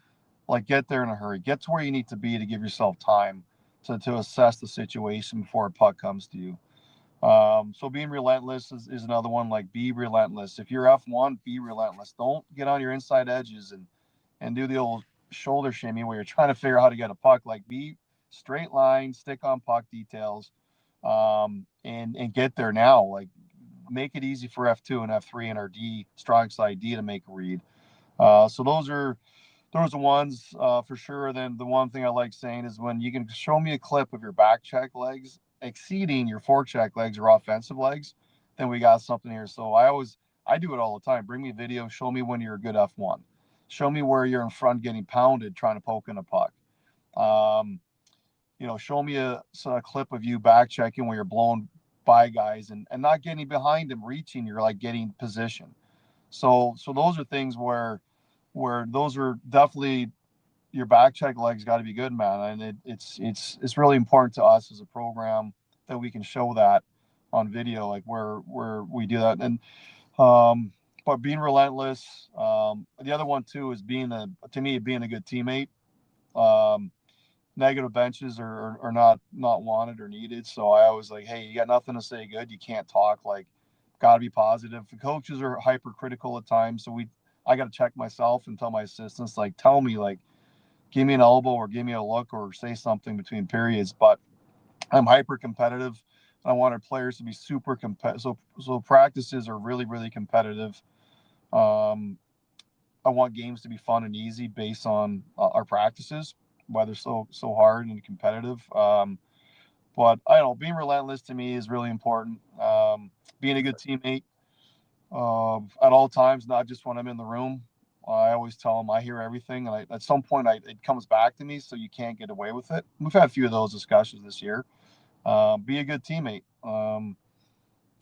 like get there in a hurry. Get to where you need to be to give yourself time to assess the situation before a puck comes to you. So being relentless is another one. Like, be relentless. If you're F1, be relentless. Don't get on your inside edges and do the old shoulder shimmy where you're trying to figure out how to get a puck. Like, be straight line, stick on puck details, and get there now. Like, make it easy for F2 and F3 and our D strong side D to make a read. So those are the ones for sure. Then the one thing I like saying is when you can show me a clip of your back check legs exceeding your forecheck legs or offensive legs, then we got something here. So I do it all the time. Bring me a video, show me when you're a good F1. Show me where you're in front getting pounded trying to poke in a puck. Show me a clip of you back checking where you're blown by guys and not getting behind them, reaching, you're like getting position. So those are things where those are definitely your back check legs got to be good, man. And it's really important to us as a program that we can show that on video, like where we do that. And but being relentless. The other one too is being a good teammate. Negative benches are not wanted or needed. So I always like, hey, you got nothing to say good. You can't talk. Like, got to be positive. The coaches are hypercritical at times, so I got to check myself and tell my assistants, like, tell me, like, give me an elbow or give me a look or say something between periods. But I'm hyper competitive. I want our players to be super competitive. So practices are really, really competitive. I want games to be fun and easy based on our practices, why they're so hard and competitive. But I don't know, being relentless to me is really important. Being a good teammate at all times, not just when I'm in the room. I always tell them I hear everything, and at some point it comes back to me, so you can't get away with it. We've had a few of those discussions this year. Be a good teammate.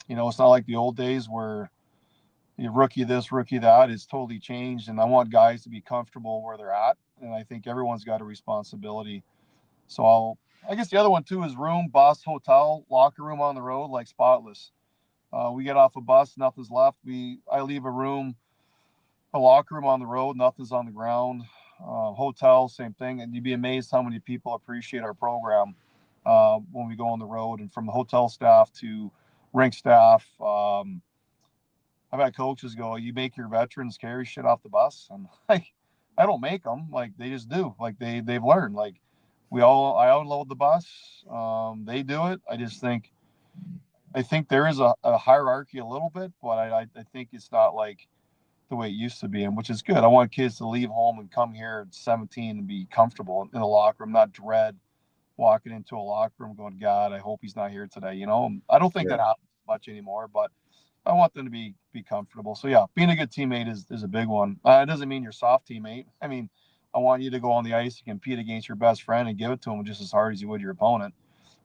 It's not like the old days where you rookie this, rookie that. It's totally changed, and I want guys to be comfortable where they're at, and I think everyone's got a responsibility. So I guess the other one too is room, bus, hotel, locker room on the road, like spotless. We get off a bus, nothing's left. I leave a room, a locker room on the road, nothing's on the ground. Hotel, same thing. And you'd be amazed how many people appreciate our program when we go on the road, and from the hotel staff to rink staff. I've had coaches go, "You make your veterans carry shit off the bus," and like, I don't make them. Like, they just do. Like, they've learned. Like, I unload the bus. They do it. I think there is a hierarchy a little bit, but I think it's not like the way it used to be, and which is good. I want kids to leave home and come here at 17 and be comfortable in the locker room, not dread walking into a locker room going, God, I hope he's not here today. I don't think that happens much anymore, but I want them to be comfortable. So yeah, being a good teammate is a big one. It doesn't mean you're a soft teammate. I mean, I want you to go on the ice and compete against your best friend and give it to him just as hard as you would your opponent.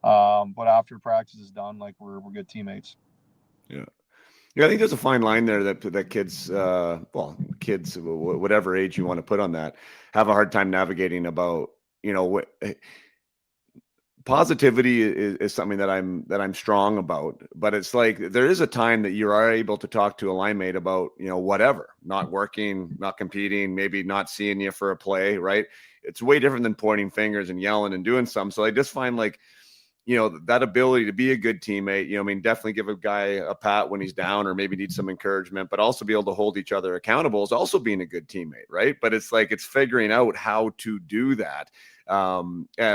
But after practice is done, like, we're good teammates. Yeah. Yeah, I think there's a fine line there that kids, kids, whatever age you want to put on that, have a hard time navigating about, positivity is something that I'm strong about, but it's like there is a time that you are able to talk to a line mate about, whatever, not working, not competing, maybe not seeing you for a play, right? It's way different than pointing fingers and yelling and doing something. So I just find, like, that ability to be a good teammate, definitely give a guy a pat when he's down or maybe needs some encouragement, but also be able to hold each other accountable is also being a good teammate, right? But it's like, it's figuring out how to do that,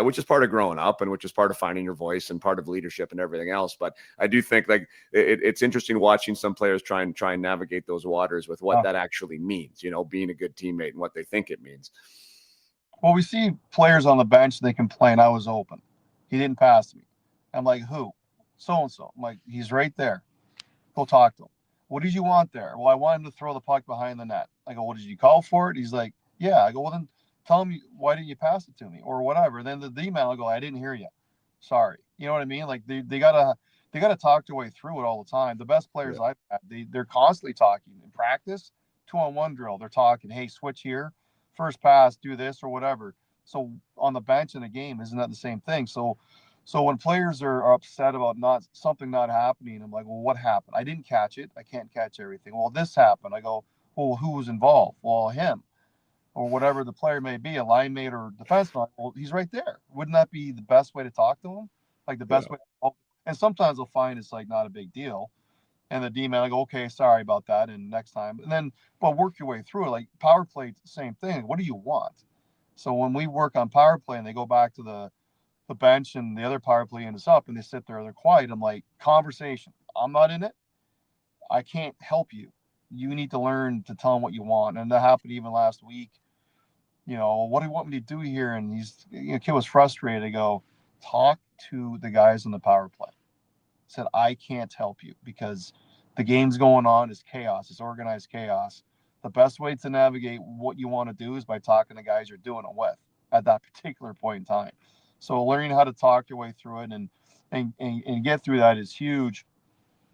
which is part of growing up and which is part of finding your voice and part of leadership and everything else. But I do think, like, it's interesting watching some players try and navigate those waters with what that actually means, being a good teammate and what they think it means. Well, we see players on the bench, they complain, I was open. He didn't pass me. I'm like, who? So-and-so. I'm like, he's right there. Go talk to him. what did you want there? Well, I want him to throw the puck behind the net. I go, well, did you call for it? He's like, yeah. I go, well, then tell him, why didn't you pass it to me or whatever. Then the email, I go, I didn't hear you. Sorry. You know what I mean? Like they gotta talk their way through it all the time. The best players Yeah. I've had, they're constantly talking in practice, 2-on-1 drill. They're talking, hey, switch here, first pass, do this or whatever. So on the bench in a game, isn't that the same thing? So when players are upset about something not happening, I'm like, well, what happened? I didn't catch it. I can't catch everything. Well, this happened. I go, well, who was involved? Well, him or whatever the player may be, a line mate or defenseman. Well, he's right there. Wouldn't that be the best way to talk to him? Like the best Yeah. way. And sometimes they'll find it's like not a big deal. And the D-man, I go, okay, sorry about that. And next time, and then, but work your way through it. Like power play, same thing. What do you want? So when we work on power play and they go back to the bench and the other power play ends up and they sit there, they're quiet. I'm like, conversation. I'm not in it. I can't help you. You need to learn to tell them what you want. And that happened even last week. What do you want me to do here? And kid was frustrated. I go, talk to the guys in the power play. I said, I can't help you because the game's going on. It's chaos. It's organized chaos. The best way to navigate what you want to do is by talking to guys you're doing it with at that particular point in time. So learning how to talk your way through it and get through that is huge.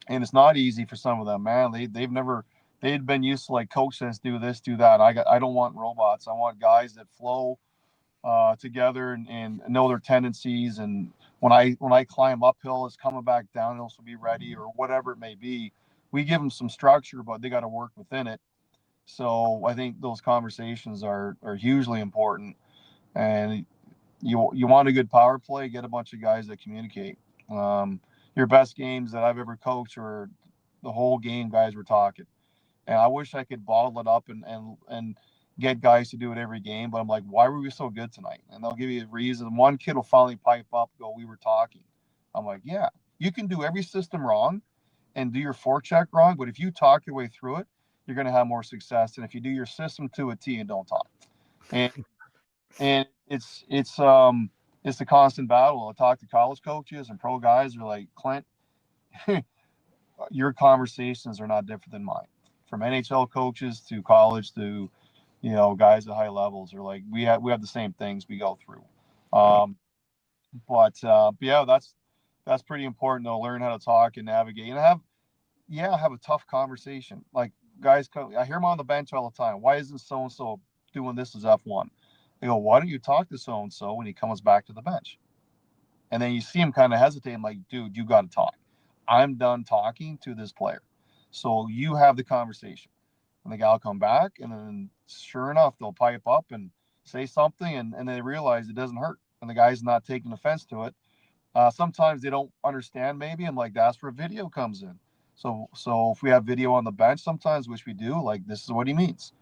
And it's not easy for some of them, man. They'd been used to like coach says, do this, do that. I don't want robots. I want guys that flow together and know their tendencies. And when I climb uphill, it's coming back downhill, so be ready or whatever it may be. We give them some structure, but they got to work within it. So I think those conversations are hugely important. And you want a good power play, get a bunch of guys that communicate. Your best games that I've ever coached were the whole game guys were talking. And I wish I could bottle it up and get guys to do it every game. But I'm like, why were we so good tonight? And they'll give you a reason. One kid will finally pipe up, go, we were talking. I'm like, yeah, you can do every system wrong and do your forecheck wrong. But if you talk your way through it, you're going to have more success. And if you do your system to a T and don't talk, and it's a constant battle. I talk to college coaches and pro guys. Are like, Clint, your conversations are not different than mine. From NHL coaches to college to guys at high levels are like we have the same things we go through. Yeah. But yeah, that's pretty important to learn how to talk and navigate and have a tough conversation. Like guys, I hear them on the bench all the time. Why isn't so and so doing this as F1? They go, why don't you talk to so and so when he comes back to the bench? And then you see him kind of hesitate. I'm like, dude, you got to talk. I'm done talking to this player. So you have the conversation. And the guy will come back, and then sure enough, they'll pipe up and say something, and they realize it doesn't hurt. And the guy's not taking offense to it. Sometimes they don't understand, maybe. I'm like, that's where video comes in. So if we have video on the bench sometimes, which we do, like, this is what he means.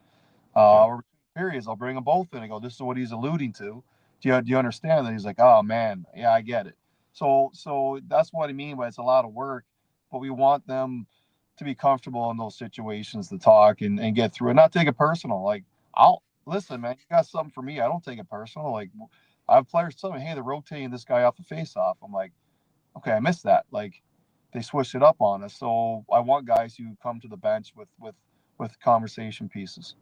Yeah. Or periods, I'll bring them both in and go, this is what he's alluding to. Do you understand that? He's like, oh man, yeah, I get it. So that's what I mean by it's a lot of work, but we want them to be comfortable in those situations to talk and get through and not take it personal. Like, I'll listen, man, you got something for me. I don't take it personal. Like, I have players tell me, hey, they're rotating this guy off the face off. I'm like, okay, I missed that. Like, they switched it up on us. So I want guys who come to the bench with conversation pieces.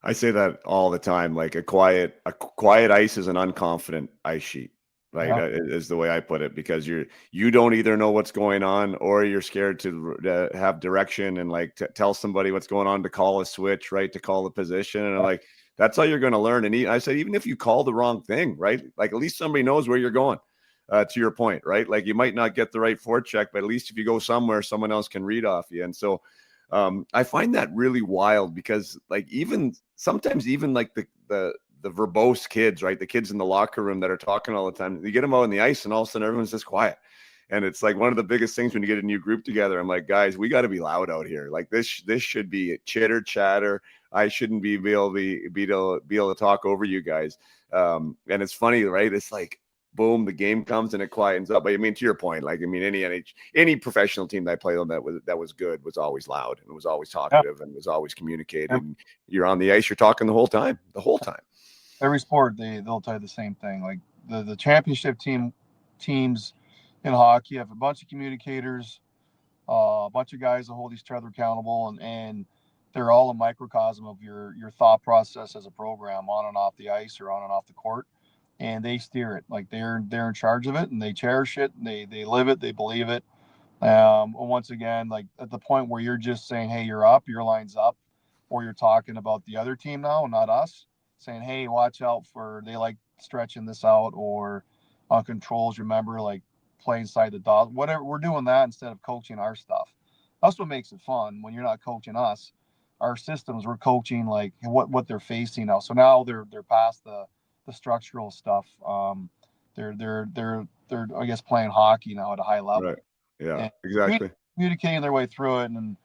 I say that all the time. Like a quiet ice is an unconfident ice sheet. Right, Yeah. is the way I put it, because you don't either know what's going on, or you're scared to have direction and like tell somebody what's going on, to call a switch, right, to call the position, and I'm like, that's how you're going to learn. And I said, even if you call the wrong thing, right, like at least somebody knows where you're going. To your point, right, like you might not get the right forecheck, but at least if you go somewhere, someone else can read off you. And so I find that really wild, because like sometimes even like the verbose kids, right? The kids in the locker room that are talking all the time, you get them out on the ice and all of a sudden everyone's just quiet. And it's like one of the biggest things when you get a new group together. I'm like, guys, we got to be loud out here. Like this should be chitter chatter. I shouldn't be able to talk over you guys. And it's funny, right? It's like, boom, the game comes and it quietens up. But I mean, to your point, like, I mean, any professional team that I played on that was good was always loud and was always talkative and was always communicating. You're on the ice, you're talking the whole time. Every sport they'll tell you the same thing. Like the championship teams in hockey have a bunch of communicators, a bunch of guys that hold each other accountable, and they're all a microcosm of your thought process as a program on and off the ice or on and off the court, and they steer it. Like they're in charge of it, and they cherish it, and they live it, they believe it. Once again, like at the point where you're just saying, hey, you're up, your line's up, or you're talking about the other team now, not us, saying, hey, watch out for, they like stretching this out, or on controls, remember, like play inside the dot, whatever. We're doing that instead of coaching our stuff. That's what makes it fun when you're not coaching us. Our systems, we're coaching like what they're facing now. So now they're past the structural stuff. They're I guess playing hockey now at a high Right. level Yeah, and exactly. communicating their way through it. And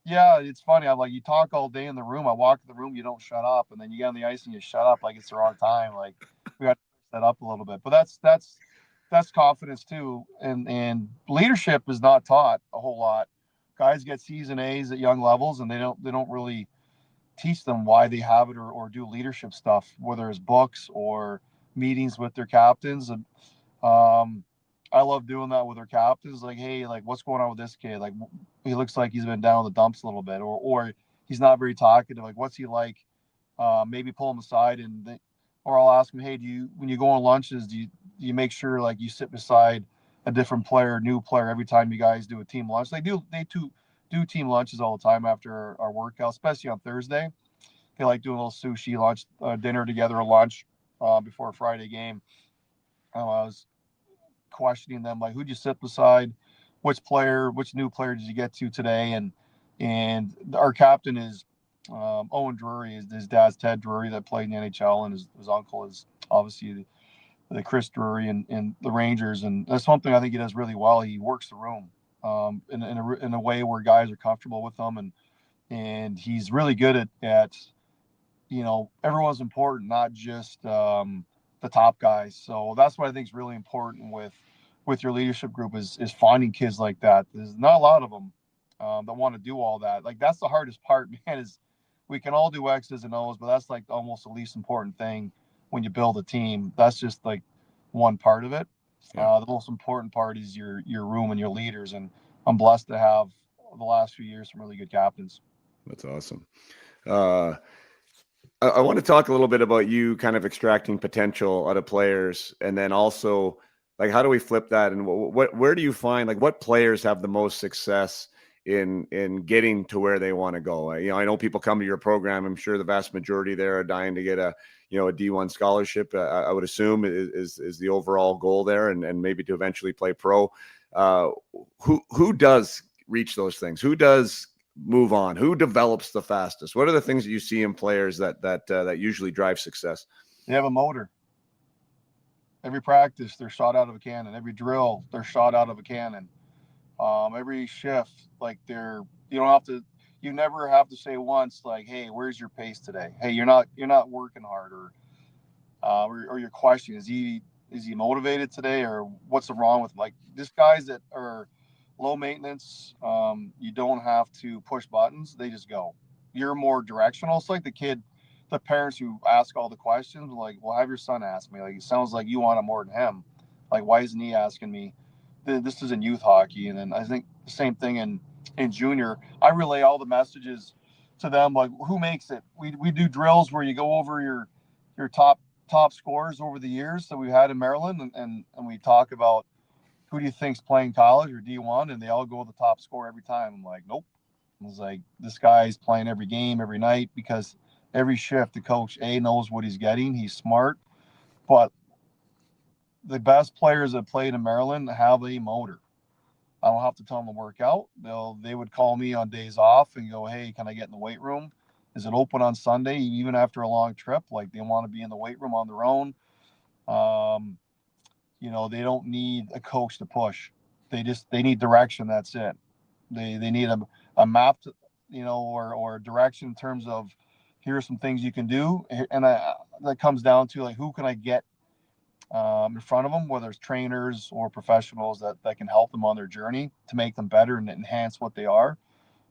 yeah, it's funny. I'm like, you talk all day in the room. I walk in the room, you don't shut up, and then you get on the ice and you shut up like it's the wrong time. Like we got to push that up a little bit. But that's confidence too, and leadership is not taught a whole lot. Guys get C's and A's at young levels, and they don't really teach them why they have it, or do leadership stuff, whether it's books or meetings with their captains. And I love doing that with our captains. Like, hey, like what's going on with this kid? Like he looks like he's been down in the dumps a little bit, or he's not very talkative. Like, what's he like? Maybe pull him aside, or I'll ask him, hey, when you go on lunches, do you make sure like you sit beside a different player, new player, every time you guys do a team lunch? They do team lunches all the time after our workout, especially on Thursday. They like doing a little sushi lunch, dinner together, or lunch before a Friday game. I was questioning them like, who'd you sit beside, which new player did you get to today, and our captain is Owen Drury. His dad's Ted Drury that played in the NHL, and his uncle is obviously the Chris Drury and the Rangers, and that's something I think he does really well. He works the room in a way where guys are comfortable with him, and he's really good at everyone's important, not just the top guys. So that's what I think is really important with your leadership group is finding kids like that. There's not a lot of them that want to do all that. Like that's the hardest part, man. Is we can all do X's and O's, but that's like almost the least important thing when you build a team. That's just like one part of it. Yeah, The most important part is your room and your leaders. And I'm blessed to have the last few years some really good captains. that's awesome. Uh, I want to talk a little bit about you kind of extracting potential out of players, and then also like how do we flip that, and where do you find like what players have the most success in getting to where they want to go? I know people come to your program. I'm sure the vast majority there are dying to get a D1 scholarship. I would assume is the overall goal there, and maybe to eventually play pro. Who does reach those things? Who does move on? Who develops the fastest? What are the things that you see in players that usually drive success? They have a motor. Every practice, they're shot out of a cannon. Every drill, they're shot out of a cannon. Every shift, like you don't have to, you never have to say once, like, "Hey, where's your pace today? Hey, you're not working hard," or your question is he motivated today, or what's wrong with him? Like, just guys that are low maintenance. You don't have to push buttons; they just go. You're more directional. It's like the parents who ask all the questions. Like, well, have your son ask me. Like, it sounds like you want it more than him. Like, why isn't he asking me? This is in youth hockey, and then I think the same thing in junior. I relay all the messages to them. Like, who makes it? We do drills where you go over your top scores over the years that we've had in Maryland, and we talk about who do you think's playing college or D1, and they all go with the top score every time. I'm like, nope. I was like, this guy's playing every game, every night, because every shift the coach knows what he's getting. He's smart, but the best players that played in Maryland have a motor. I don't have to tell them to work out. They would call me on days off and go, hey, can I get in the weight room? Is it open on Sunday? Even after a long trip, like they want to be in the weight room on their own. Um, they don't need a coach to push. They need direction. That's it. They need a map, or direction in terms of here are some things you can do, and that comes down to like who can I get in front of them, whether it's trainers or professionals that can help them on their journey to make them better and enhance what they are.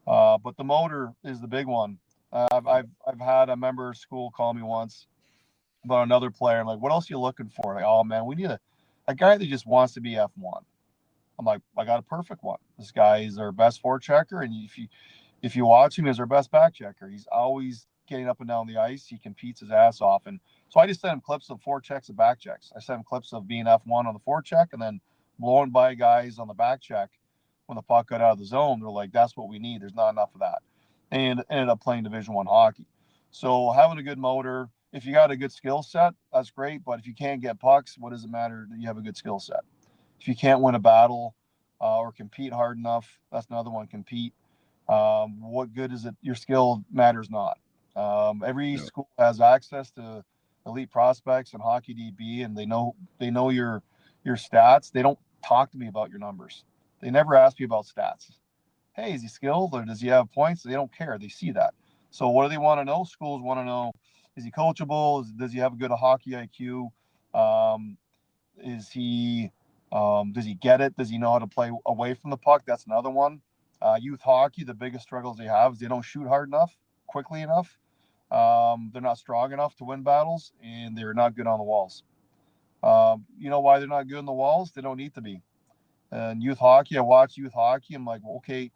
But the motor is the big one. I've had a member of school call me once about another player. I'm like, what else are you looking for? Like, oh man, we need a guy that just wants to be F1. I'm like, I got a perfect one. This guy is our best forechecker, and if you watch him, he's our best backchecker. He's always getting up and down the ice. He competes his ass off, and so I just sent him clips of forechecks and backchecks. I sent him clips of being F1 on the forecheck and then blowing by guys on the backcheck when the puck got out of the zone. They're like, that's what we need. There's not enough of that, and ended up playing Division I hockey. So having a good motor, if you got a good skill set, that's great. But if you can't get pucks, what does it matter that you have a good skill set? If you can't win a battle or compete hard enough, that's another one. Compete. What good is it? Your skill matters not. Every school has access to elite prospects and hockey DB, and they know your stats. They don't talk to me about your numbers. They never ask me about stats. Hey, is he skilled or does he have points? They don't care. They see that. So what do they want to know? Schools want to know: is he coachable? Does he have a good hockey IQ? Is he does he get it? Does he know how to play away from the puck? That's another one. Youth hockey, the biggest struggles they have is they don't shoot hard enough, quickly enough. They're not strong enough to win battles, and they're not good on the walls. You know why they're not good on the walls? They don't need to be. And youth hockey, I watch youth hockey. I'm like, well, okay,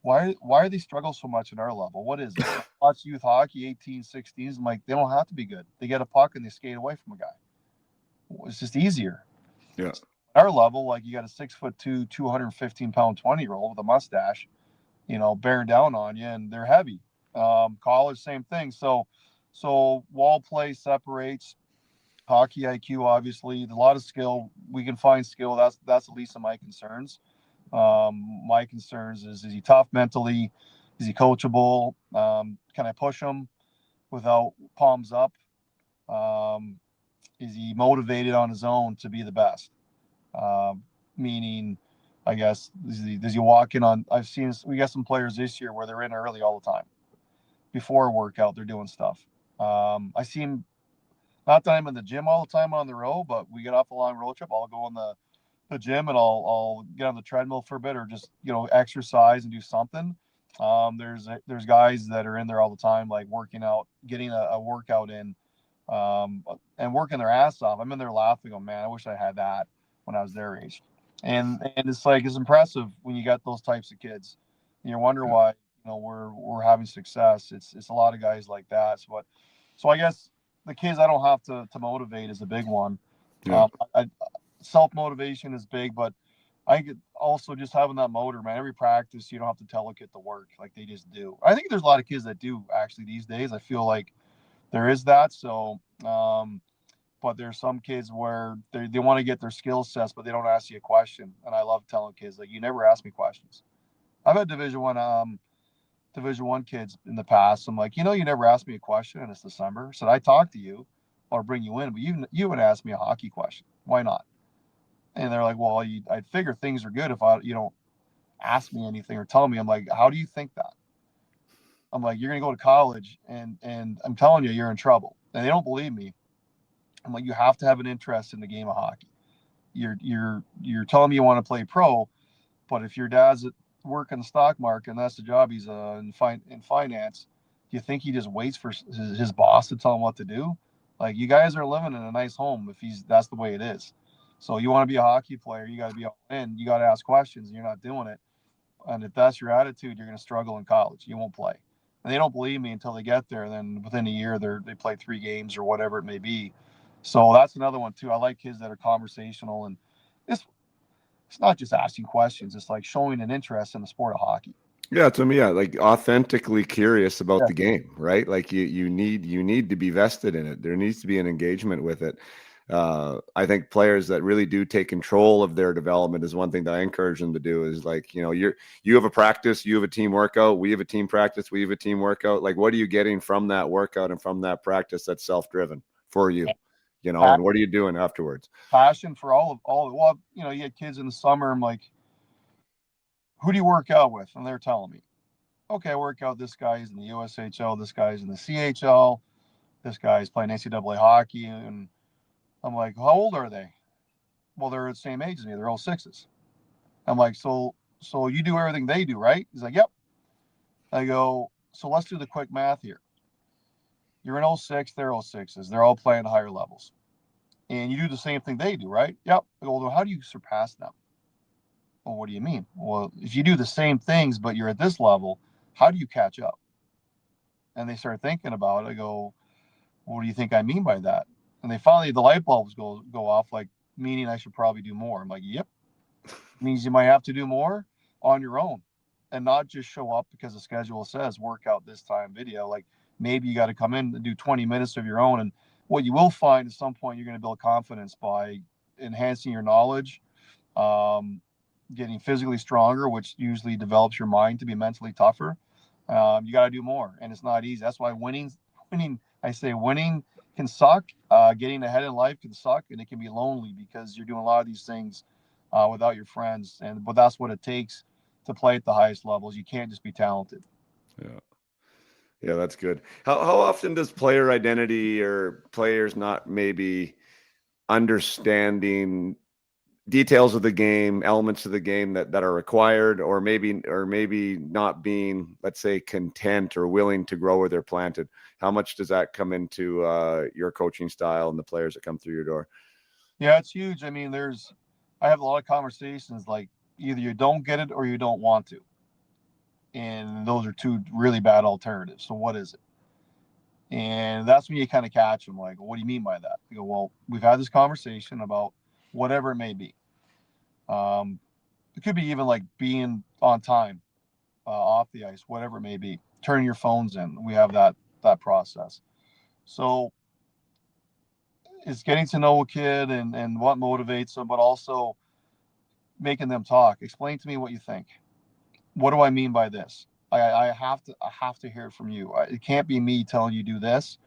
why are they struggle so much at our level? What is it? I watch youth hockey, 18, 16s. I'm like, they don't have to be good. They get a puck and they skate away from a guy. It's just easier. Yeah. At our level, like you got a 6'2", 215-pound 20-year-old with a mustache, bearing down on you, and they're heavy. College, same thing. So wall play separates. Hockey IQ, obviously, a lot of skill. We can find skill. That's the least of my concerns. My concerns is he tough mentally? Is he coachable? Can I push him without palms up? Is he motivated on his own to be the best? Meaning, I guess, does he walk in on? We got some players this year where they're in early all the time. Before a workout, they're doing stuff. I see him. Not that I'm in the gym all the time on the road, but we get off a long road trip. I'll go in the gym and I'll get on the treadmill for a bit, or just exercise and do something. There's guys that are in there all the time, like working out, getting a workout in, and working their ass off. I'm in there laughing, going, man, I wish I had that when I was their age. And it's like, it's impressive when you got those types of kids. And you wonder why we're having success. It's a lot of guys like that. So I guess the kids I don't have to motivate is a big one. Yeah. Self-motivation is big, but I think also just having that motor, man. Every practice, you don't have to tell a kid to work, like they just do. I think there's a lot of kids that do actually these days. I feel like there is that. So, but there's some kids where they want to get their skill sets, but they don't ask you a question. And I love telling kids, like, you never ask me questions. I've had Division One kids in the past. I'm like, you never asked me a question, and it's December. So I talk to you or bring you in, but you would ask me a hockey question. Why not? And they're like, well, I'd figure things are good if you don't ask me anything or tell me. I'm like, how do you think that? I'm like, you're gonna go to college, and I'm telling you, you're in trouble. And they don't believe me. I'm like, you have to have an interest in the game of hockey. You're telling me you want to play pro, but if your dad's at work in the stock market and that's the job he's in finance, do you think he just waits for his boss to tell him what to do? Like, you guys are living in a nice home if that's the way it is. So you want to be a hockey player, you got to be all in. You got to ask questions, and you're not doing it. And if that's your attitude, you're going to struggle in college. You won't play. And they don't believe me until they get there. And then within a year, they play 3 games or whatever it may be. So that's another one too. I like kids that are conversational, and it's not just asking questions. It's like showing an interest in the sport of hockey. Yeah, to me, yeah, like authentically curious about Yeah. the game, right? Like you need to be vested in it. There needs to be an engagement with it. I think players that really do take control of their development is one thing that I encourage them to do. Is like, you have a practice, you have a team workout, we have a team practice, we have a team workout. Like, what are you getting from that workout and from that practice that's self-driven for you? And what are you doing afterwards? Passion for all. Well, you had kids in the summer. I'm like, who do you work out with? And they're telling me, okay, I work out. This guy's in the USHL. This guy's in the CHL. This guy's playing NCAA hockey. And I'm like, how old are they? Well, they're the same age as me. They're all 6s. I'm like, so you do everything they do, right? He's like, yep. I go, so let's do the quick math here. You're in 06, they're 06s. They're all playing higher levels. And you do the same thing they do, right? Yep. I go, well, how do you surpass them? Well, what do you mean? Well, if you do the same things, but you're at this level, how do you catch up? And they start thinking about it. I go, what do you think I mean by that? And they finally, the light bulbs go off, like, meaning I should probably do more. I'm like, yep. Means you might have to do more on your own and not just show up because the schedule says work out this time video. Like, maybe you got to come in and do 20 minutes of your own. And what you will find at some point, you're going to build confidence by enhancing your knowledge, um, getting physically stronger, which usually develops your mind to be mentally tougher. You got to do more, and it's not easy. That's why winning. I say winning can suck. Getting ahead in life can suck, and it can be lonely because you're doing a lot of these things without your friends. But that's what it takes to play at the highest levels. You can't just be talented. Yeah. Yeah, that's good. How often does player identity or players not maybe understanding details of the game, elements of the game that are required, or maybe not being, let's say, content or willing to grow where they're planted? How much does that come into your coaching style and the players that come through your door? Yeah, it's huge. I mean, I have a lot of conversations like either you don't get it or you don't want to. And those are two really bad alternatives. So what is it? And that's when you kind of catch them like, what do you mean by that? You go, well, we've had this conversation about whatever it may be. Um, it could be even like being on time, off the ice, whatever it may be. Turning your phones in. We have that process. So it's getting to know a kid and what motivates them, but also making them talk. Explain to me what you think. What do I mean by this? I have to hear it from you. It can't be me telling you do this,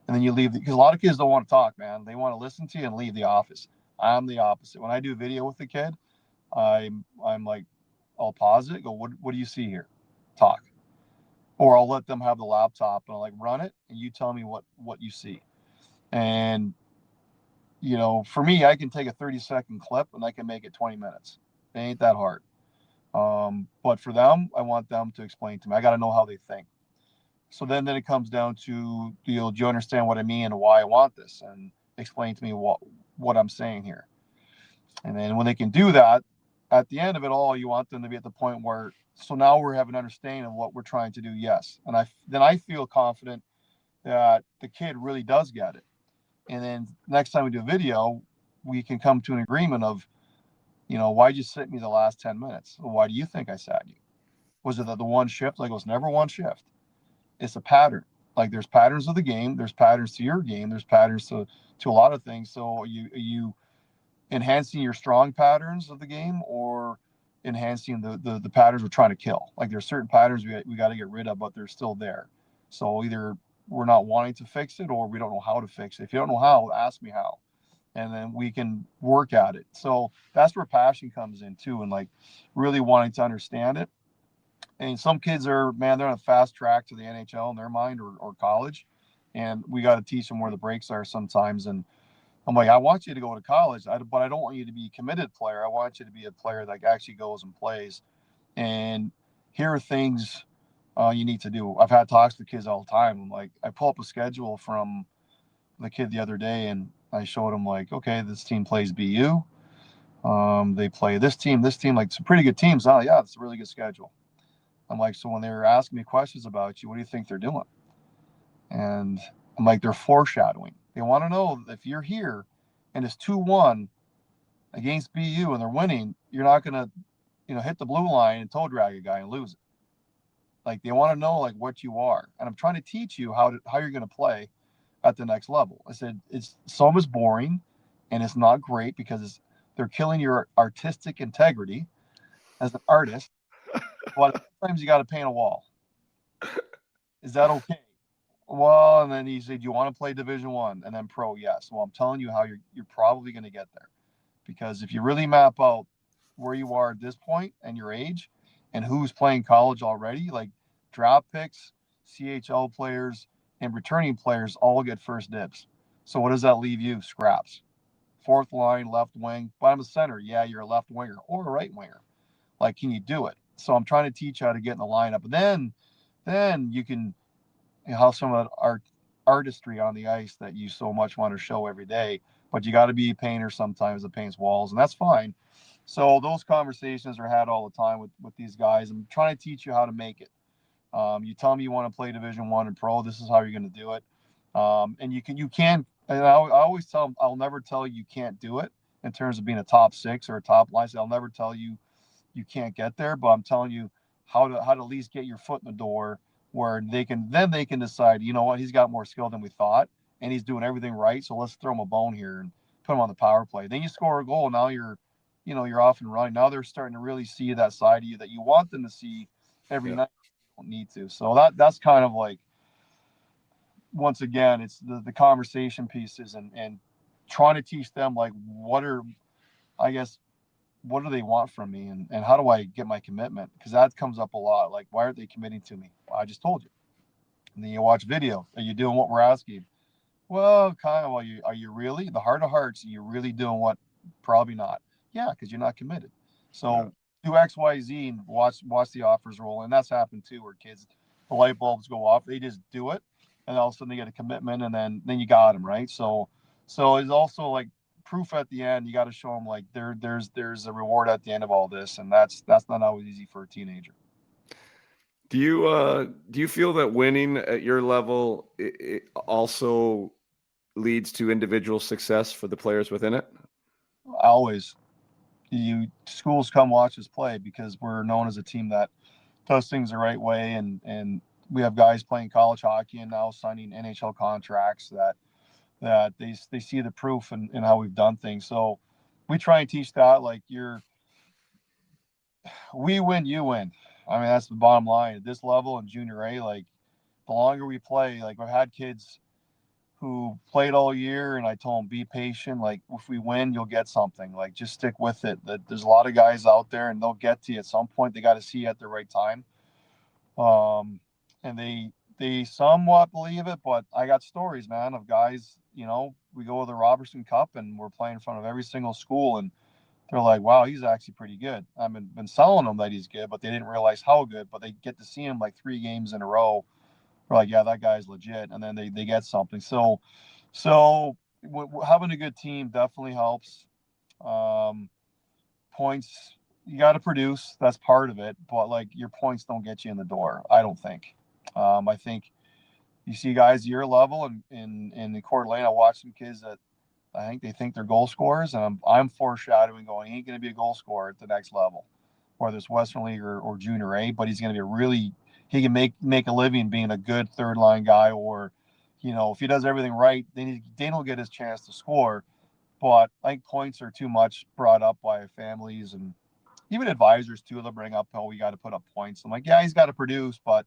and then you leave because a lot of kids don't want to talk, man. They want to listen to you and leave the office. I'm the opposite. When I do video with the kid, I'm like, I'll pause it. Go, what do you see here? Talk, or I'll let them have the laptop and I'll like run it, and you tell me what you see. And for me, I can take a 30-second clip and I can make it 20 minutes. It ain't that hard. But for them, I want them to explain to me. I got to know how they think. So then it comes down to, do you understand what I mean and why I want this, and explain to me what I'm saying here. And then when they can do that, at the end of it all, you want them to be at the point where, so now we have an understanding of what we're trying to do. Yes, and I feel confident that the kid really does get it. And then next time we do a video, we can come to an agreement of, why'd you sit me the last 10 minutes? Well, why do you think I sat you? Was it the one shift? Like, it was never one shift. It's a pattern. Like, there's patterns of the game. There's patterns to your game. There's patterns to a lot of things. So you enhancing your strong patterns of the game, or enhancing the patterns we're trying to kill? Like, there's certain patterns we got to get rid of, but they're still there. So either we're not wanting to fix it or we don't know how to fix it. If you don't know how, ask me how, and then we can work at it. So that's where passion comes in too, and like really wanting to understand it. And some kids are, man, they're on a fast track to the NHL in their mind, or college, and we got to teach them where the breaks are sometimes. And I'm like, I want you to go to college, but I don't want you to be a committed player. I want you to be a player that actually goes and plays. And here are things you need to do. I've had talks with kids all the time. I'm like, I pull up a schedule from the kid the other day, and I showed him like, okay, this team plays BU. They play this team, like some pretty good teams. Oh yeah, it's a really good schedule. I'm like, so when they're asking me questions about you, what do you think they're doing? And I'm like, they're foreshadowing. They want to know if you're here and it's 2-1 against BU and they're winning, you're not gonna, hit the blue line and toe drag a guy and lose it. Like, they want to know like what you are. And I'm trying to teach you how you're gonna play at the next level. I said some is boring and it's not great because they're killing your artistic integrity as an artist. But sometimes you got to paint a wall. Is that okay? Well, and then he said, "Do you want to play Division One and then pro?" Yes. Well, I'm telling you how you're probably going to get there, because if you really map out where you are at this point and your age, and who's playing college already, like draft picks, CHL players, and returning players all get first dibs. So what does that leave you? Scraps. Fourth line, left wing, bottom of center. Yeah, you're a left winger or a right winger. Like, can you do it? So I'm trying to teach you how to get in the lineup. And then you can have some of our artistry on the ice that you so much want to show every day. But you got to be a painter sometimes that paints walls, and that's fine. So those conversations are had all the time with these guys. I'm trying to teach you how to make it. You tell me you want to play Division One and pro. This is how you're going to do it. And you can. And I always tell them, I'll never tell you can't do it in terms of being a top six or a top line. So I'll never tell you you can't get there, but I'm telling you how to at least get your foot in the door where they can decide, you know what, he's got more skill than we thought and he's doing everything right. So let's throw him a bone here and put him on the power play. Then you score a goal. Now you're off and running. Now they're starting to really see that side of you that you want them to see every Yeah. night. You don't need to. So that's kind of like, once again, it's the conversation pieces and trying to teach them like I guess what do they want from me and how do I get my commitment? Because that comes up a lot. Like, why aren't they committing to me? Well, I just told you. And then you watch video. Are you doing what we're asking? Well, kind of. Are you really? The heart of hearts, are you really doing what? Probably not. Yeah, because you're not committed. Yeah. So do X, Y, Z and watch the offers roll. And that's happened too, where kids, the light bulbs go off. They just do it, and all of a sudden they get a commitment, and then you got them right. So it's also like proof at the end. You got to show them like there's a reward at the end of all this, and that's not always easy for a teenager. Do you feel that winning at your level it also leads to individual success for the players within it? Always, schools come watch us play because we're known as a team that does things the right way, and we have guys playing college hockey and now signing NHL contracts that they see the proof in how we've done things. So we try and teach that like we win, you win. I mean, that's the bottom line at this level in junior A. Like the longer we play, like I've had kids who played all year and I told them be patient. Like if we win, you'll get something. Like just stick with it. That there's a lot of guys out there and they'll get to you at some point. They got to see you at the right time. And they somewhat believe it, but I got stories, man, of guys. We go to the Robertson Cup and we're playing in front of every single school, and they're like, "Wow, he's actually pretty good." I've been selling them that he's good, but they didn't realize how good. But they get to see him like 3 games in a row. They're like, "Yeah, that guy's legit," and then they get something. So having a good team definitely helps. Um, Points, you got to produce. That's part of it, but like your points don't get you in the door. I don't think. I think you see guys your level and in the Coeur d'Alene. I watch some kids that I think they think they're goal scorers, and I'm foreshadowing going, he ain't going to be a goal scorer at the next level, whether it's Western League or Junior A. But he's going to be he can make a living being a good third line guy, or if he does everything right, then he'll get his chance to score. But I think points are too much brought up by families and even advisors too. They'll bring up, oh, we got to put up points. I'm like, yeah, he's got to produce, but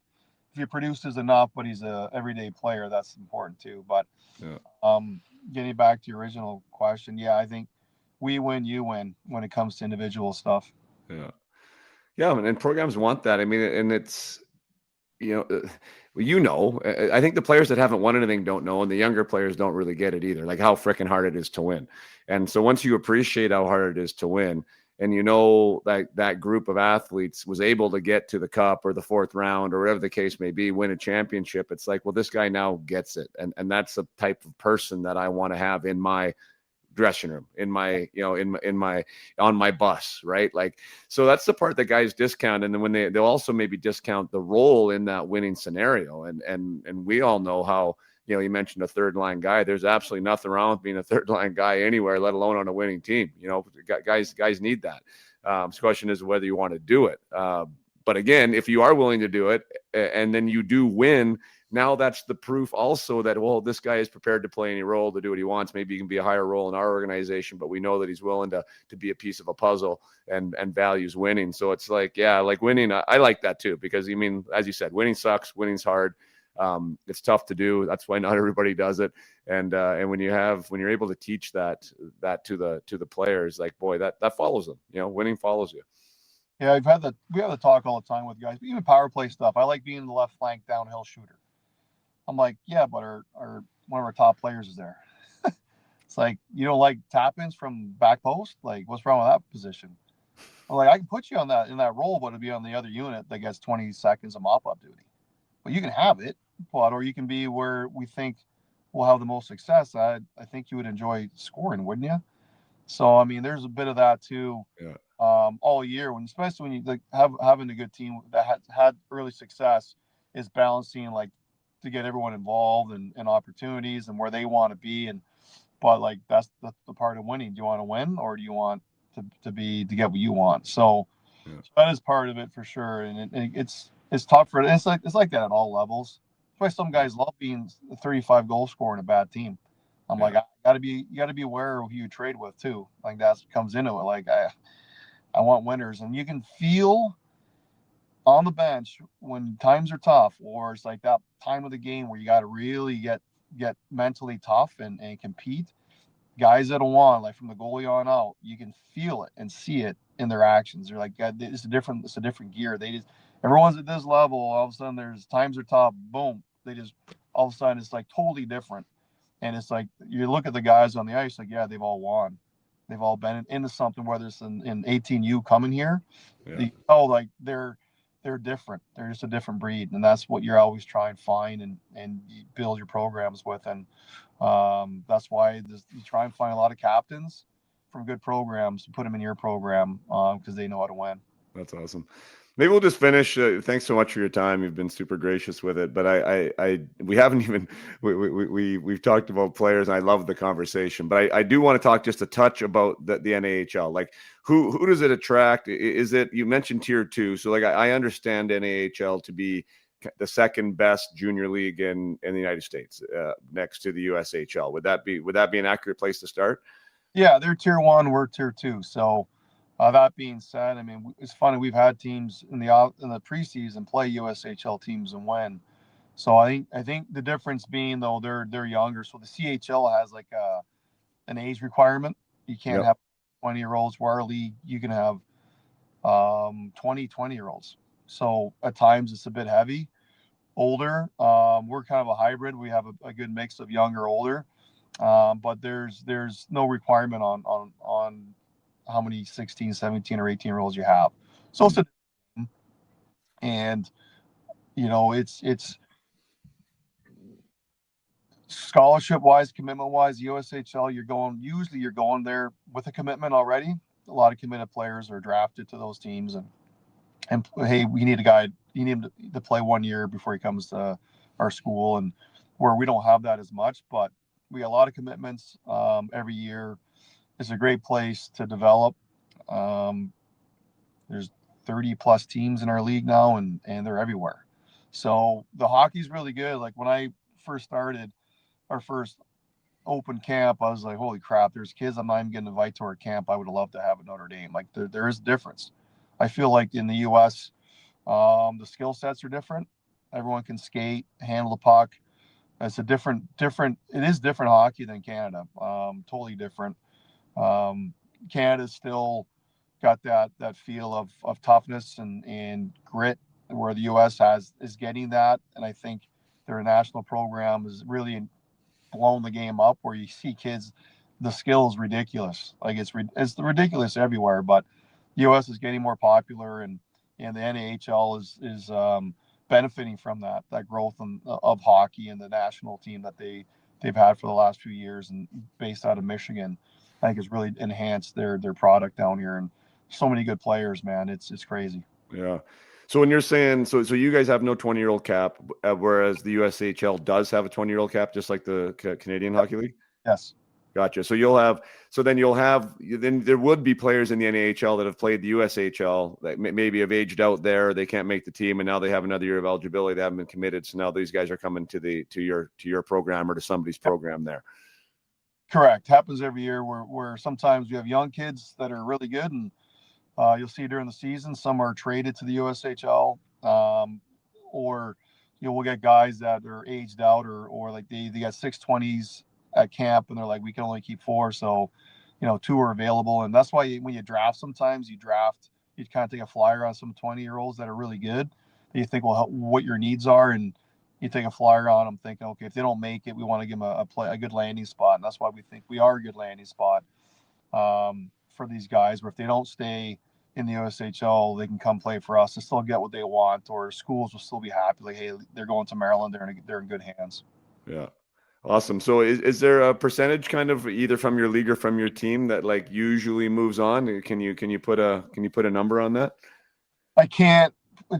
if he produces enough, but he's a everyday player, that's important too. But Yeah. Getting back to your original question, yeah, I think we win, you win when it comes to individual stuff. Yeah. Yeah. And programs want that. I mean, and it's, I think the players that haven't won anything don't know, and the younger players don't really get it either, like how freaking hard it is to win. And so once you appreciate how hard it is to win, and that group of athletes was able to get to the cup or the fourth round or whatever the case may be, win a championship, it's like, well, this guy now gets it. And that's the type of person that I want to have in my dressing room, in my on my bus, right? Like, so that's the part that guys discount. And then when they'll also maybe discount the role in that winning scenario. And we all know how, you mentioned a third line guy. There's absolutely nothing wrong with being a third line guy anywhere, let alone on a winning team. Guys need that. The question is whether you want to do it. But again, if you are willing to do it and then you do win, now that's the proof also that, well, this guy is prepared to play any role, to do what he wants. Maybe he can be a higher role in our organization, but we know that he's willing to be a piece of a puzzle and values winning. So it's like, yeah, like winning. I like that too, because as you said, winning sucks. Winning's hard. It's tough to do. That's why not everybody does it. And when you're able to teach that to the players, like, boy, that follows them. Winning follows you. Yeah, we have the talk all the time with guys, even power play stuff. I like being the left flank downhill shooter. I'm like, yeah, but our one of our top players is there. It's like, you don't like tap-ins from back post? Like, what's wrong with that position? I'm like, I can put you in that role, but it'll be on the other unit that gets 20 seconds of mop-up duty. But you can have it, or you can be where we think we'll have the most success. I think you would enjoy scoring, wouldn't you? So, I mean, there's a bit of that too. Yeah. all year, especially when you like having a good team that has had early success, is balancing like to get everyone involved and opportunities and where they want to be. And but like that's the part of winning. Do you want to win, or do you want to get what you want? So, Yeah. so that is part of it for sure. And it's tough for it. It's like that at all levels. That's why some guys love being a 35 goal scorer in a bad team. I'm like, you gotta be aware of who you trade with too. Like that comes into it. Like I want winners, and you can feel on the bench when times are tough, or it's like that time of the game where you got to really get mentally tough and compete. Guys that don't want, like from the goalie on out, you can feel it and see it in their actions. They're like, God, it's a different gear. They just everyone's at this level. All of a sudden, there's times are tough. Boom, they just all of a sudden it's like totally different. And it's like you look at the guys on the ice, like yeah, they've all won. They've all been into something, whether it's in 18U coming here. Yeah. Like they're different. They're just a different breed, and that's what you're always trying to find and build your programs with. And that's why you try and find a lot of captains from good programs to put them in your program because they know how to win. That's awesome. Maybe we'll just finish. Thanks so much for your time. You've been super gracious with it. But we haven't even we've talked about players, and I love the conversation. But I do want to talk just a touch about the NAHL. Like who does it attract? Is it, you mentioned tier 2? So like I understand NAHL to be the second best junior league in the United States, next to the USHL. Would that be an accurate place to start? Yeah, they're tier 1. We're tier 2. So. That being said, I mean, it's funny. We've had teams in the preseason play USHL teams and win. So I think the difference being though they're younger. So the CHL has like an age requirement. You can't Yep. have 20-year-olds. Where our league you can have 20-year-olds. So at times it's a bit heavy. Older, we're kind of a hybrid. We have a good mix of younger, older, but there's no requirement on how many 16, 17, or 18-year-olds you have. So it's and it's scholarship wise, commitment wise, USHL, you're going there with a commitment already. A lot of committed players are drafted to those teams, and hey, we need a guy. You need him to play 1 year before he comes to our school, and where we don't have that as much, but we got a lot of commitments every year. It's a great place to develop. There's 30 plus teams in our league now, and they're everywhere. So the hockey's really good. Like when I first started our first open camp, I was like, holy crap, there's kids I'm not even getting invited to our camp I would have loved to have at Notre Dame. Like there is a difference. I feel like in the US, the skill sets are different. Everyone can skate, handle the puck. It's a it is different hockey than Canada. Totally different. Canada's still got that feel of toughness and grit, where the U.S. is getting that, and I think their national program is really blown the game up. Where you see kids, the skill is ridiculous. Like it's ridiculous everywhere, but the U.S. is getting more popular, and the NAHL is benefiting from that growth of hockey and the national team that they've had for the last few years, and based out of Michigan. I think it's really enhanced their product down here, and so many good players, man. It's crazy. Yeah. So when you're saying, so you guys have no 20-year-old cap, whereas the USHL does have a 20-year-old cap, just like the Canadian Hockey League? Yes. Gotcha. So then there would be players in the NAHL that have played the USHL that maybe have aged out there. They can't make the team, and now they have another year of eligibility. They haven't been committed. So now these guys are coming to your program or to somebody's program there. Correct. Happens every year where sometimes you have young kids that are really good, and you'll see during the season some are traded to the USHL, or we'll get guys that are aged out, or like they got 620s at camp, and they're like, we can only keep 4, so 2 are available. And that's why when you draft, sometimes you kind of take a flyer on some 20-year-olds that are really good. You think, well, what your needs are, and you take a flyer on them, thinking, okay, if they don't make it, we want to give them a good landing spot. And that's why we think we are a good landing spot for these guys, where if they don't stay in the USHL, they can come play for us and still get what they want, or schools will still be happy. Like, hey, they're going to Maryland. They're in good hands. Yeah. Awesome. So is there a percentage kind of either from your league or from your team that like usually moves on? Can you put a number on that? I can't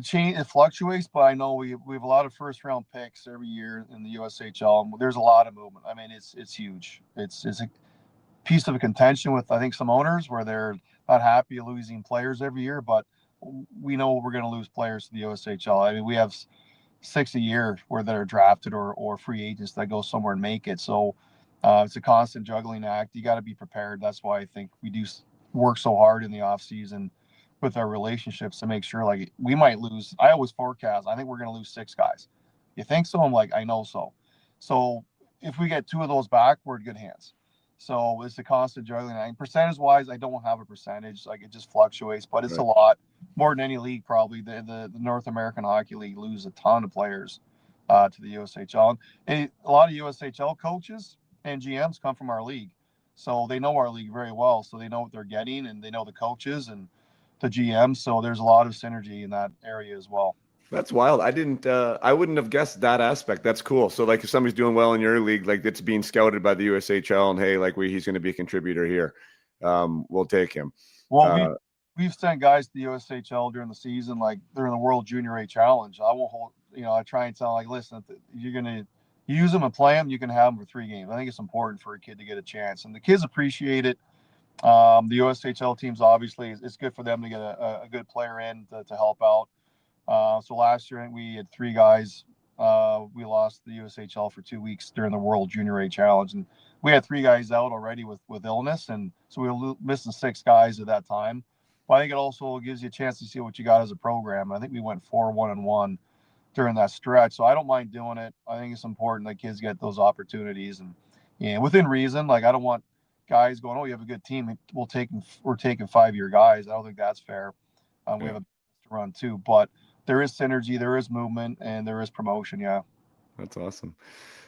change. It fluctuates, but I know we have a lot of first round picks every year in the USHL. There's a lot of movement. I mean, it's huge. It's a piece of contention with I think some owners where they're not happy losing players every year, but we know we're going to lose players to the USHL. I mean, we have six a year where they're drafted or free agents that go somewhere and make it. So it's a constant juggling act. You got to be prepared. That's why I think we do work so hard in the off season with our relationships to make sure like we might lose. I always forecast. I think we're going to lose six guys. You think so? I'm like, I know so. So if we get two of those back, we're in good hands. So it's a constant juggling act. Percentage wise, I don't have a percentage. Like it just fluctuates, but it's Right. a lot more than any league probably. The North American Hockey League lose a ton of players to the USHL. And a lot of USHL coaches and GMs come from our league, so they know our league very well. So they know what they're getting, and they know the coaches and the GMs. So there's a lot of synergy in that area as well. That's wild. I wouldn't have guessed that aspect. That's cool. So like if somebody's doing well in your league, like it's being scouted by the USHL and hey, like he's going to be a contributor here. We'll take him. Well, Uh, we've sent guys to the USHL during the season, like during the World Junior A Challenge. I won't hold, I try and tell like, listen, you're gonna use them and play them. You can have them for 3 games. I think it's important for a kid to get a chance, and the kids appreciate it. The USHL teams obviously it's good for them to get a good player in to help out. So last year we had three guys. We lost the USHL for 2 weeks during the World Junior A Challenge, and we had three guys out already with illness, and so we were missing six guys at that time. But I think it also gives you a chance to see what you got as a program. I think we went 4-1-1 during that stretch, so I don't mind doing it. I think it's important that kids get those opportunities and within reason. Like I don't want guys going, "Oh, you have a good team. We're taking 5-year guys." I don't think that's fair. We yeah. have a to run too, but there is synergy, there is movement, and there is promotion. Yeah. That's awesome.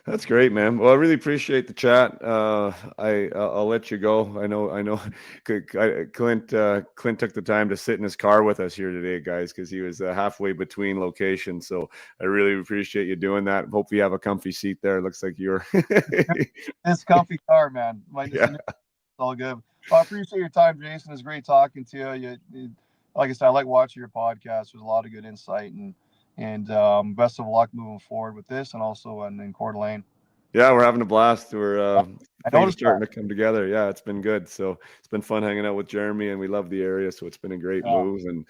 That's great, man. Well, I really appreciate the chat. I'll let you go. I know. Clint took the time to sit in his car with us here today, guys, because he was halfway between locations. So I really appreciate you doing that. Hope you have a comfy seat there. It looks like you're. It's comfy car, man. Yeah. It's all good. Well, I appreciate your time, Jason. It's great talking to you. Like I said, I like watching your podcast. There's a lot of good insight and best of luck moving forward with this and also in Coeur d'Alene. Yeah, we're having a blast. I Things are noticed that. starting to come together. Yeah, it's been good. So it's been fun hanging out with Jeremy, and we love the area. So it's been a great Yeah. move, and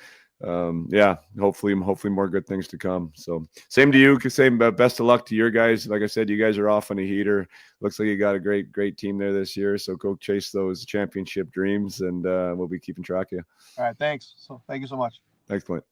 yeah, hopefully more good things to come. So same to you. Same, best of luck to your guys. Like I said, you guys are off on a heater. Looks like you got a great team there this year. So go chase those championship dreams, and we'll be keeping track of you. All right. Thanks. So thank you so much. Thanks, Clint.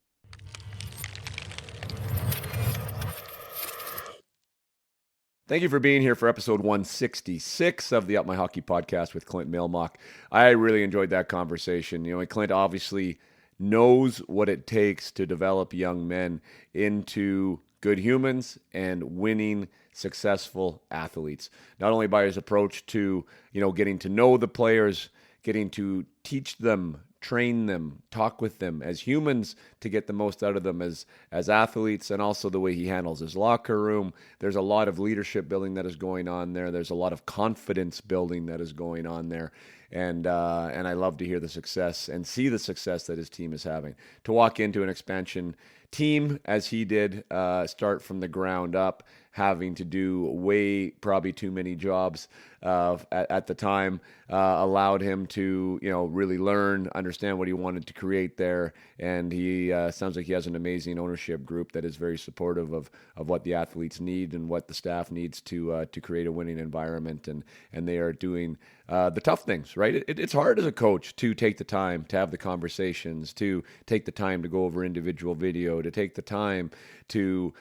Thank you for being here for episode 166 of the Up My Hockey podcast with Clint Mylmyok. I really enjoyed that conversation. Clint obviously knows what it takes to develop young men into good humans and winning successful athletes. Not only by his approach to, getting to know the players, getting to teach them, train them, talk with them as humans to get the most out of them as athletes, and also the way he handles his locker room. There's a lot of leadership building that is going on there. There's a lot of confidence building that is going on there. And I love to hear the success and see the success that his team is having. To walk into an expansion team as he did, start from the ground up, having to do probably too many jobs at the time, allowed him to really learn, understand what he wanted to create there, and he sounds like he has an amazing ownership group that is very supportive of what the athletes need and what the staff needs to create a winning environment, and they are doing the tough things, right? It's hard as a coach to take the time to have the conversations, to take the time to go over individual video, to take the time to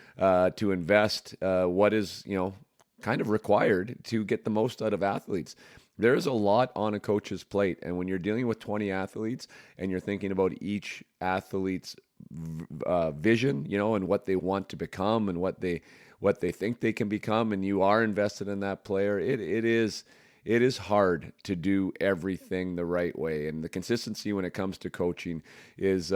invest what is kind of required to get the most out of athletes. There's a lot on a coach's plate, and when you're dealing with 20 athletes and you're thinking about each athlete's vision, and what they want to become and what they think they can become, and you are invested in that player, it is hard to do everything the right way. And the consistency when it comes to coaching is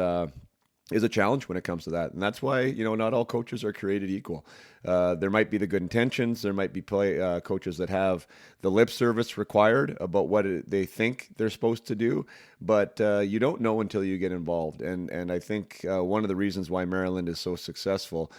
is a challenge when it comes to that. And that's why, not all coaches are created equal. There might be the good intentions. There might be coaches that have the lip service required about what they think they're supposed to do, but you don't know until you get involved. And I think one of the reasons why Maryland is so successful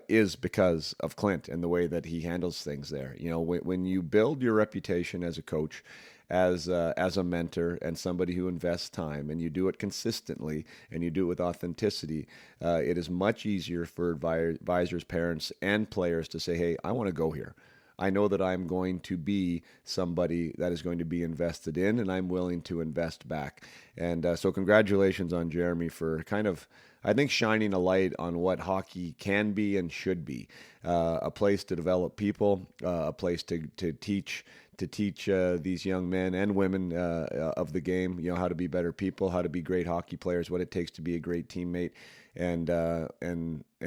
is because of Clint and the way that he handles things there. When you build your reputation as a coach, as a mentor and somebody who invests time, and you do it consistently and you do it with authenticity, it is much easier for advisors, parents, and players to say, hey, I want to go here. I know that I'm going to be somebody that is going to be invested in, and I'm willing to invest back. And so congratulations on Jeremy for kind of, I think, shining a light on what hockey can be and should be. A place to develop people, a place to teach these young men and women of the game, how to be better people, how to be great hockey players, what it takes to be a great teammate, and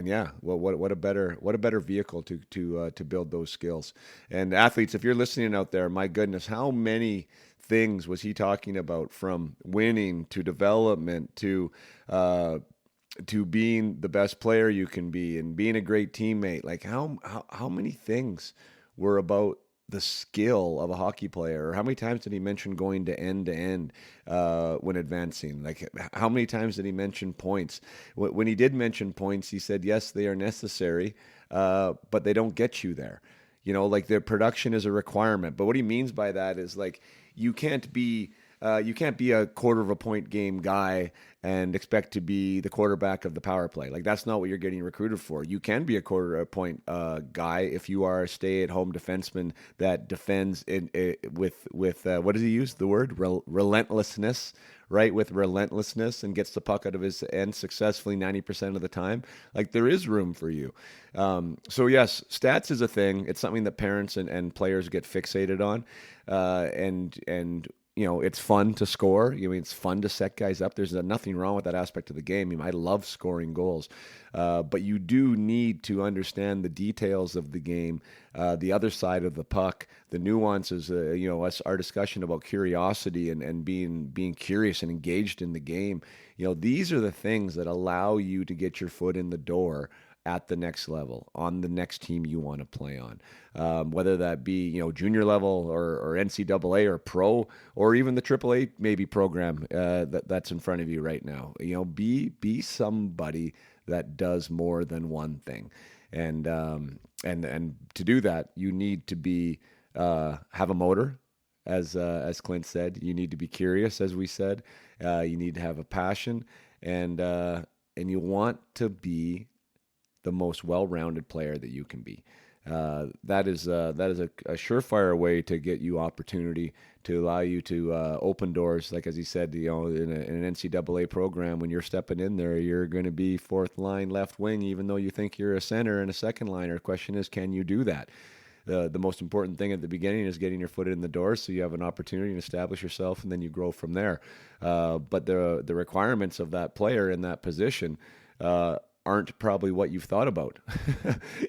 yeah, well, what a better vehicle to build those skills. And athletes, if you're listening out there, my goodness, how many things was he talking about, from winning to development to being the best player you can be and being a great teammate. Like how many things were about the skill of a hockey player? Or how many times did he mention going to end when advancing? Like how many times did he mention points? When he did mention points, he said, yes, they are necessary, but they don't get you there. Like their production is a requirement. But what he means by that is, like, you can't be a quarter of a point game guy and expect to be the quarterback of the power play. Like, that's not what you're getting recruited for. You can be a quarter of a point guy if you are a stay-at-home defenseman that defends with what does he use? The word relentlessness, right? With relentlessness, and gets the puck out of his end successfully 90% of the time. Like, there is room for you. So yes, stats is a thing. It's something that parents and players get fixated on, and it's fun to score. It's fun to set guys up. There's nothing wrong with that aspect of the game. I love scoring goals. But you do need to understand the details of the game, the other side of the puck, the nuances, our discussion about curiosity and being curious and engaged in the game. These are the things that allow you to get your foot in the door at the next level, on the next team you want to play on, whether that be junior level or NCAA or pro, or even the AAA maybe program that's in front of you right now. Be somebody that does more than one thing, and to do that, you need to be have a motor, as Clint said. You need to be curious, as we said. You need to have a passion, and you want to be the most well-rounded player that you can be. That is a surefire way to get you opportunity, to allow you to open doors. Like, as he said, in an NCAA program, when you're stepping in there, you're going to be fourth line left wing, even though you think you're a center and a second liner. The question is, can you do that? The most important thing at the beginning is getting your foot in the door, so you have an opportunity to establish yourself, and then you grow from there. But the requirements of that player in that position aren't probably what you've thought about,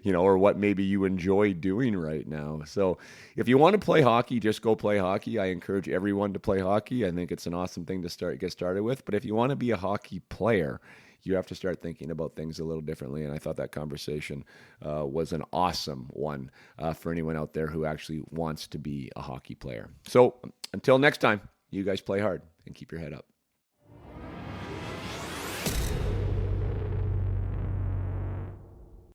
or what maybe you enjoy doing right now. So if you want to play hockey, just go play hockey. I encourage everyone to play hockey. I think it's an awesome thing to get started with. But if you want to be a hockey player, you have to start thinking about things a little differently. And I thought that conversation was an awesome one for anyone out there who actually wants to be a hockey player. So until next time, you guys play hard and keep your head up.